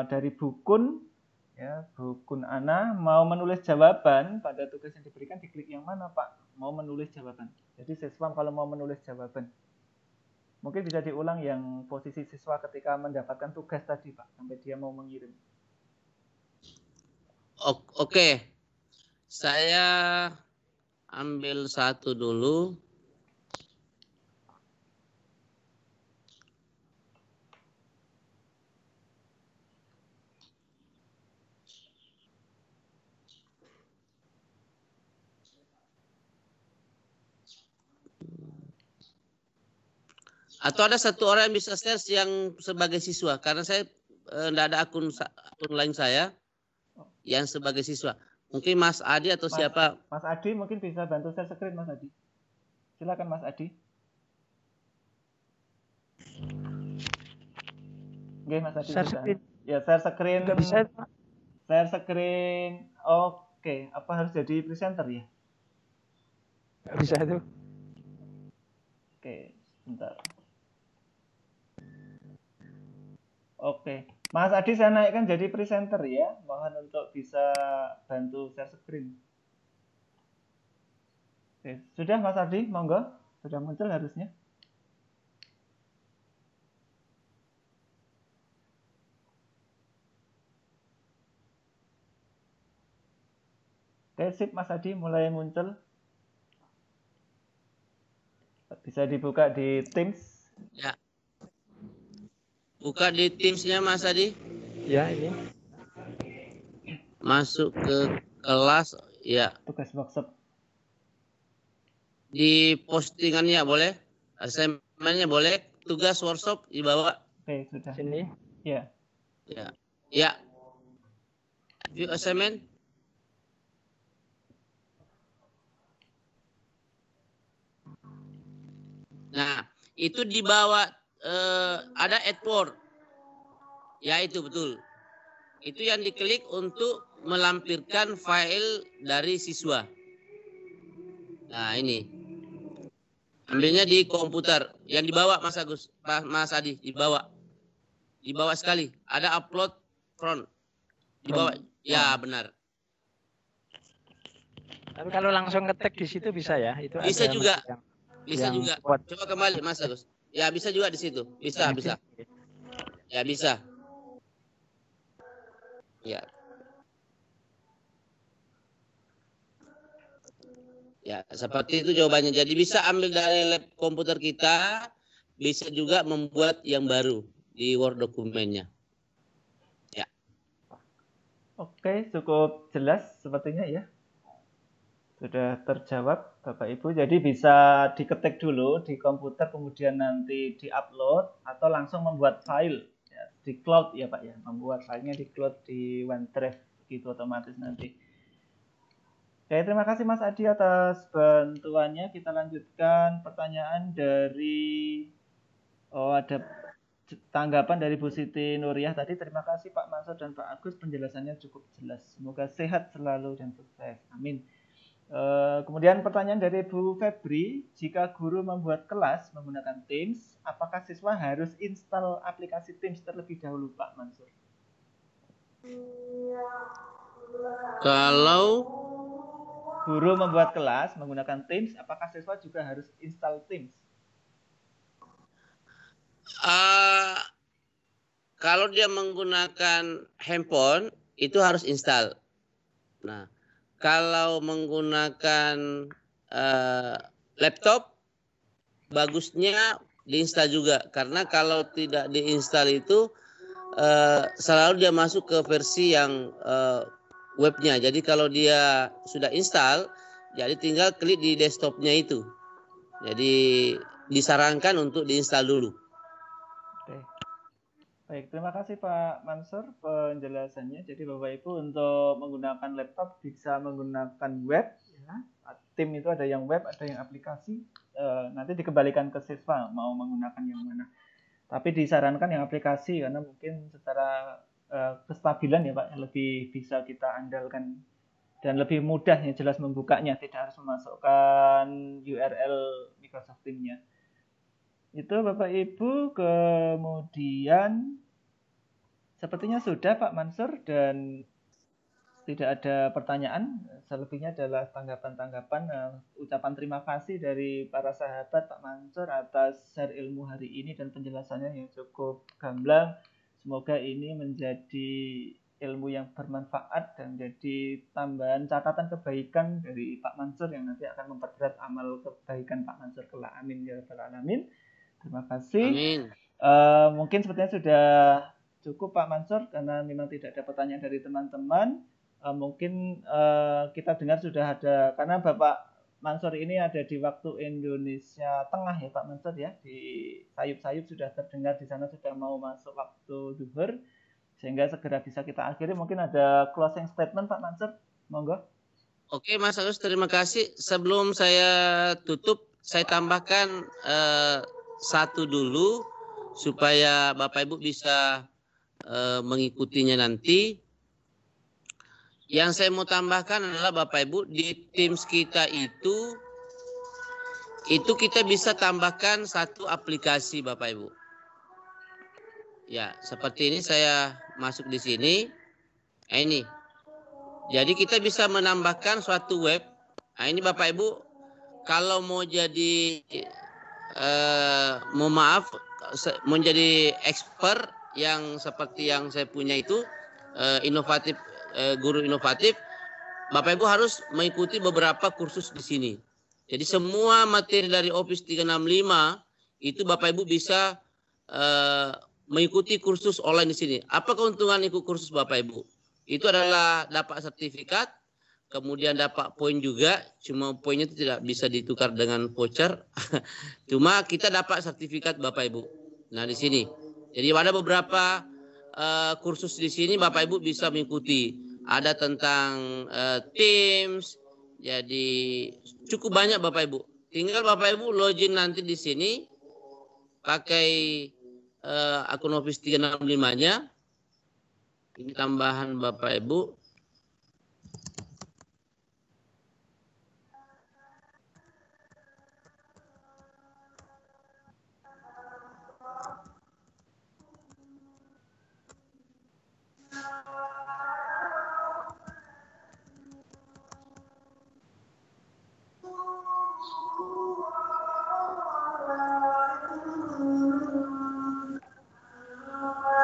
Dari Bukun, ya, Bukun Ana, mau menulis jawaban pada tugas yang diberikan, diklik yang mana Pak? Mau menulis jawaban. Jadi siswa kalau mau menulis jawaban, mungkin bisa diulang yang posisi siswa ketika mendapatkan tugas tadi Pak, sampai dia mau mengirim. Oke, saya ambil satu dulu. Atau ada satu orang yang bisa share yang sebagai siswa, karena saya tidak ada akun lain saya yang sebagai siswa. Mungkin Mas Adi atau siapa? Mas Adi mungkin bisa bantu share screen Mas Adi. Silakan Mas Adi. Oke, Mas Adi Share bisa. screen. Ya, share screen. Nggak bisa, Pak. Share screen. Oke, apa harus jadi presenter ya? Nggak bisa itu. Oke, bentar. Oke, Mas Adi saya naikkan jadi presenter ya. Mohon untuk bisa bantu share screen. Oke, sudah Mas Adi, monggo. Sudah muncul harusnya. Oke, sip Mas Adi mulai muncul. Bisa dibuka di Teams. Ya. Buka di Teams-nya Mas Adi. Ya, ini. Masuk ke kelas, ya. Tugas workshop. Di postingannya boleh, assignment-nya boleh, tugas workshop dibawa. Oke, sudah. Sini. Ya. Ya. Ya. View assignment. Nah, itu dibawa ada Edward. Ya, itu betul. Itu yang diklik untuk melampirkan file dari siswa. Nah, ini. Ambilnya di komputer. Yang dibawa Mas Agus, Mas Adi, dibawa. Dibawa sekali. Ada upload front. Dibawa. Ya, benar. Tapi kalau langsung ngetek di situ bisa ya? Itu Bisa ada juga. yang Bisa yang juga. kuat. Coba kembali Mas Agus. Ya, bisa juga di situ. Bisa, bisa. Ya, bisa. Ya. Ya, seperti itu jawabannya. Jadi bisa ambil dari lab komputer kita, bisa juga membuat yang baru di Word dokumennya. Ya. Oke, cukup jelas sepertinya ya. Sudah terjawab Bapak Ibu. Jadi bisa diketik dulu di komputer, kemudian nanti diupload atau langsung membuat file ya, di cloud ya Pak ya. Membuat filenya di cloud di OneDrive gitu otomatis nanti. Oke, terima kasih Mas Adi atas bantuannya. Kita lanjutkan pertanyaan dari ada tanggapan dari Bu Siti Nuriyah tadi. Terima kasih Pak Mansur dan Pak Agus, penjelasannya cukup jelas. Semoga sehat selalu dan sukses. Amin. Kemudian pertanyaan dari Bu Febri, jika guru membuat kelas menggunakan Teams, apakah siswa harus install aplikasi Teams terlebih dahulu Pak Mansur? Kalau guru membuat kelas menggunakan Teams, apakah siswa juga harus install Teams? kalau dia menggunakan handphone, itu harus install. Nah, kalau menggunakan laptop, bagusnya diinstal juga. Karena kalau tidak diinstal itu, selalu dia masuk ke versi yang webnya. Jadi kalau dia sudah install, jadi tinggal klik di desktopnya itu. Jadi disarankan untuk diinstal dulu. Oke. Baik, terima kasih Pak Mansur penjelasannya. Jadi Bapak Ibu untuk menggunakan laptop bisa menggunakan web. Ya. Tim itu ada yang web, ada yang aplikasi. Nanti dikembalikan ke siswa mau menggunakan yang mana. Tapi disarankan yang aplikasi karena mungkin secara kestabilan ya Pak lebih bisa kita andalkan dan lebih mudah ya jelas membukanya, tidak harus memasukkan URL Microsoft Teams-nya. Itu Bapak Ibu. Kemudian sepertinya sudah Pak Mansur dan tidak ada pertanyaan. Selebihnya adalah tanggapan-tanggapan, ucapan terima kasih dari para sahabat Pak Mansur atas share ilmu hari ini dan penjelasannya yang cukup gamblang. Semoga ini menjadi ilmu yang bermanfaat dan jadi tambahan catatan kebaikan dari Pak Mansur yang nanti akan memperberat amal kebaikan Pak Mansur kelak. Amin ya rabbal alamin. Terima kasih. Amin. Mungkin sepertinya sudah cukup Pak Mansur karena memang tidak ada pertanyaan dari teman-teman. Mungkin kita dengar sudah ada, karena Bapak Mansur ini ada di waktu Indonesia Tengah ya Pak Mansur ya, di sayup-sayup sudah terdengar di sana sudah mau masuk waktu zuhur, sehingga segera bisa kita akhiri. Mungkin ada closing statement Pak Mansur, monggo. Oke Mas Agus, terima kasih. Sebelum saya tutup, saya tambahkan satu dulu supaya Bapak Ibu bisa mengikutinya nanti. Yang saya mau tambahkan adalah Bapak Ibu, di Teams kita itu kita bisa tambahkan satu aplikasi Bapak Ibu. Ya, seperti ini saya masuk di sini. Nah, ini. Jadi kita bisa menambahkan suatu web. Nah, ini Bapak Ibu, kalau mau jadi mau jadi expert yang seperti yang saya punya itu, inovatif, guru inovatif, Bapak Ibu harus mengikuti beberapa kursus di sini. Jadi semua materi dari Office 365 itu Bapak Ibu bisa mengikuti kursus online di sini. Apa keuntungan ikut kursus Bapak Ibu? Itu adalah dapat sertifikat, kemudian dapat poin juga. Cuma poinnya itu tidak bisa ditukar dengan voucher. Cuma kita dapat sertifikat Bapak Ibu. Nah di sini. Jadi ada beberapa kursus di sini Bapak Ibu bisa mengikuti. Ada tentang Teams. Jadi cukup banyak Bapak Ibu. Tinggal Bapak Ibu login nanti di sini pakai akun Office 365-nya. Ini tambahan Bapak Ibu.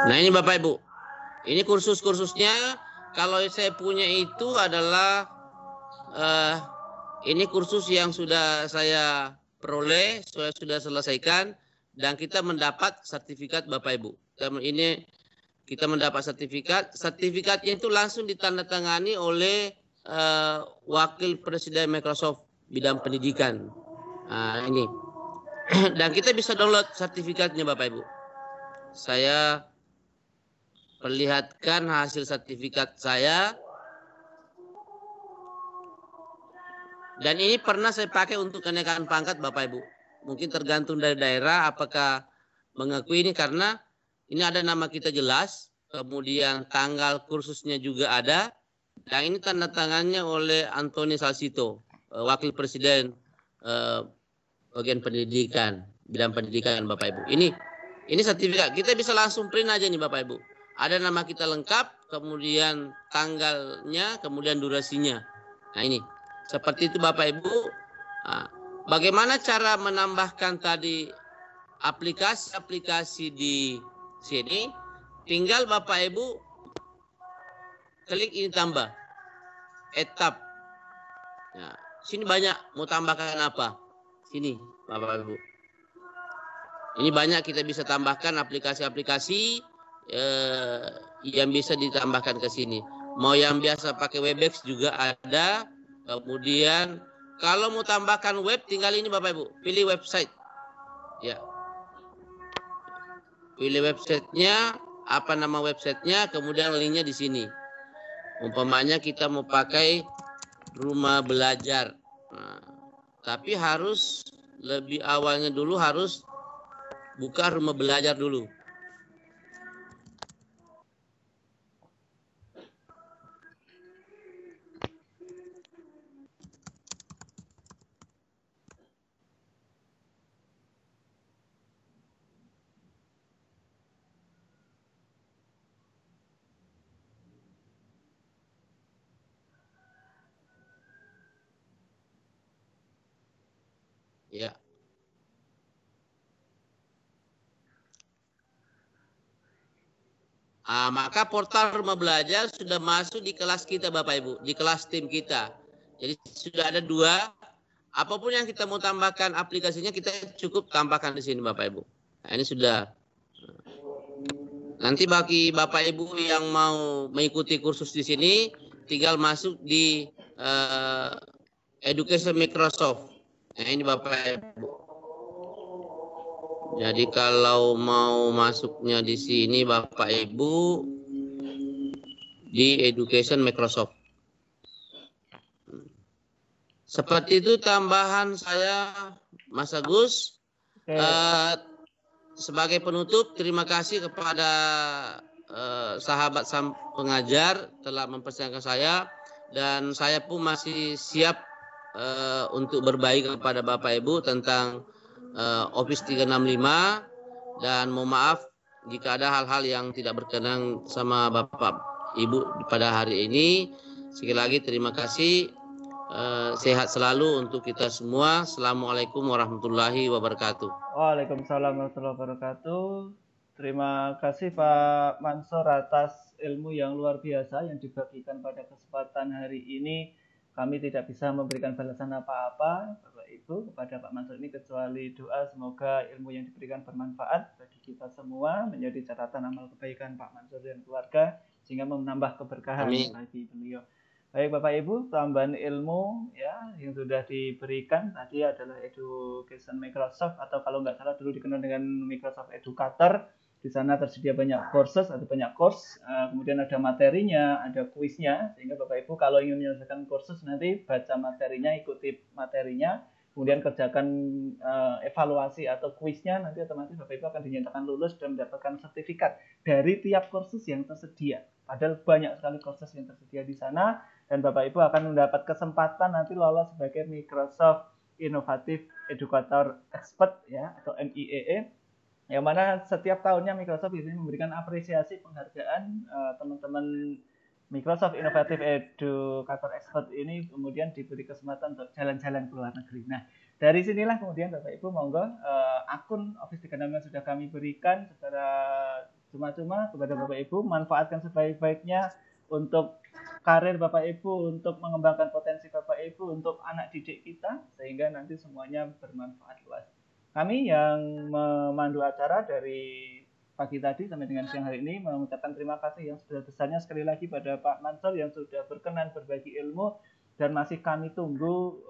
Nah ini Bapak Ibu. Ini kursus-kursusnya. Kalau saya punya itu adalah ini kursus yang sudah saya peroleh, saya sudah selesaikan, dan kita mendapat sertifikat Bapak Ibu. Ini kita mendapat sertifikat. Sertifikatnya itu langsung ditandatangani oleh Wakil Presiden Microsoft bidang pendidikan. Nah, ini. Dan kita bisa download sertifikatnya Bapak Ibu. Saya perlihatkan hasil sertifikat saya. Dan ini pernah saya pakai untuk kenaikan pangkat Bapak Ibu. Mungkin tergantung dari daerah apakah mengakui ini, karena ini ada nama kita jelas. Kemudian tanggal kursusnya juga ada. Dan ini tanda tangannya oleh Antoni Salsito, Wakil Presiden bagian pendidikan, bidang pendidikan Bapak Ibu. Ini sertifikat. Kita bisa langsung print aja nih Bapak Ibu. Ada nama kita lengkap, kemudian tanggalnya, kemudian durasinya. Nah ini, seperti itu Bapak Ibu. Nah, bagaimana cara menambahkan tadi aplikasi-aplikasi di sini? Tinggal Bapak Ibu klik ini tambah, etap. Nah, sini banyak, mau tambahkan apa? Sini Bapak Ibu. Ini banyak kita bisa tambahkan aplikasi-aplikasi yang bisa ditambahkan ke sini. Mau yang biasa pakai Webex juga ada. Kemudian kalau mau tambahkan web, tinggal ini Bapak Ibu, pilih website. Ya. Pilih websitenya, apa nama websitenya, kemudian linknya di sini. Umpamanya kita mau pakai rumah belajar. Nah, tapi harus lebih awalnya dulu harus buka rumah belajar dulu. Ya. Maka portal rumah belajar sudah masuk di kelas kita Bapak Ibu, di kelas tim kita. Jadi sudah ada 2. Apapun yang kita mau tambahkan aplikasinya kita cukup tambahkan di sini Bapak Ibu. Nah, ini sudah. Nanti bagi Bapak Ibu yang mau mengikuti kursus di sini, tinggal masuk di Education Microsoft. Nah ini Bapak Ibu. Jadi kalau mau masuknya di sini Bapak Ibu di Education Microsoft. Seperti itu tambahan saya Mas Agus. Sebagai penutup, terima kasih kepada sahabat pengajar telah mempersiapkan saya, dan saya pun masih siap untuk berbagi kepada Bapak Ibu tentang Office 365, dan mohon maaf jika ada hal-hal yang tidak berkenan sama Bapak Ibu pada hari ini. Sekali lagi terima kasih. Sehat selalu untuk kita semua. Assalamualaikum warahmatullahi wabarakatuh. Waalaikumsalam warahmatullahi wabarakatuh. Terima kasih Pak Mansur atas ilmu yang luar biasa yang dibagikan pada kesempatan hari ini. Kami tidak bisa memberikan balasan apa-apa Bapak Ibu kepada Pak Mansur ini kecuali doa semoga ilmu yang diberikan bermanfaat bagi kita semua, menjadi catatan amal kebaikan Pak Mansur dan keluarga sehingga menambah keberkahan Amin. bagi beliau. Baik Bapak Ibu, tambahan ilmu ya yang sudah diberikan tadi adalah Education Microsoft atau kalau nggak salah dulu dikenal dengan Microsoft Educator. Di sana tersedia banyak courses, ada banyak course, kemudian ada materinya, ada kuisnya, sehingga Bapak Ibu kalau ingin menyelesaikan kursus nanti baca materinya, ikuti materinya, kemudian kerjakan evaluasi atau kuisnya, nanti otomatis Bapak Ibu akan dinyatakan lulus dan mendapatkan sertifikat dari tiap kursus yang tersedia. Padahal banyak sekali kursus yang tersedia di sana, dan Bapak Ibu akan mendapat kesempatan nanti lolos sebagai Microsoft Innovative Educator Expert ya atau MIEE. Yang mana setiap tahunnya Microsoft biasanya memberikan apresiasi penghargaan teman-teman Microsoft Innovative Educator Expert ini kemudian diberi kesempatan untuk jalan-jalan ke luar negeri. Nah, dari sinilah kemudian Bapak Ibu monggo akun Office 365 sudah kami berikan secara cuma-cuma kepada Bapak Ibu, manfaatkan sebaik-baiknya untuk karir Bapak Ibu, untuk mengembangkan potensi Bapak Ibu, untuk anak didik kita sehingga nanti semuanya bermanfaat luas. Kami yang memandu acara dari pagi tadi sampai dengan siang hari ini mengucapkan terima kasih yang sebesar-besarnya sekali lagi pada Pak Mansur yang sudah berkenan berbagi ilmu dan masih kami tunggu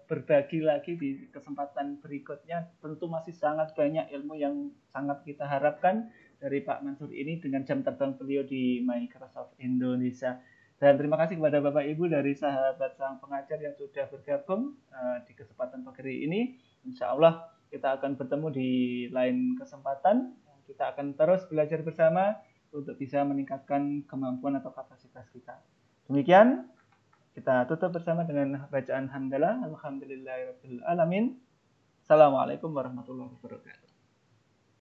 berbagi lagi di kesempatan berikutnya. Tentu masih sangat banyak ilmu yang sangat kita harapkan dari Pak Mansur ini dengan jam terbang beliau di Microsoft Indonesia. Dan terima kasih kepada Bapak Ibu dari sahabat sang pengajar yang sudah bergabung di kesempatan pagi hari ini. Insya Allah kita akan bertemu di lain kesempatan. Kita akan terus belajar bersama untuk bisa meningkatkan kemampuan atau kapasitas kita. Demikian, kita tutup bersama dengan bacaan hamdalah. Alhamdulillahirabbil alamin. Assalamualaikum warahmatullahi wabarakatuh.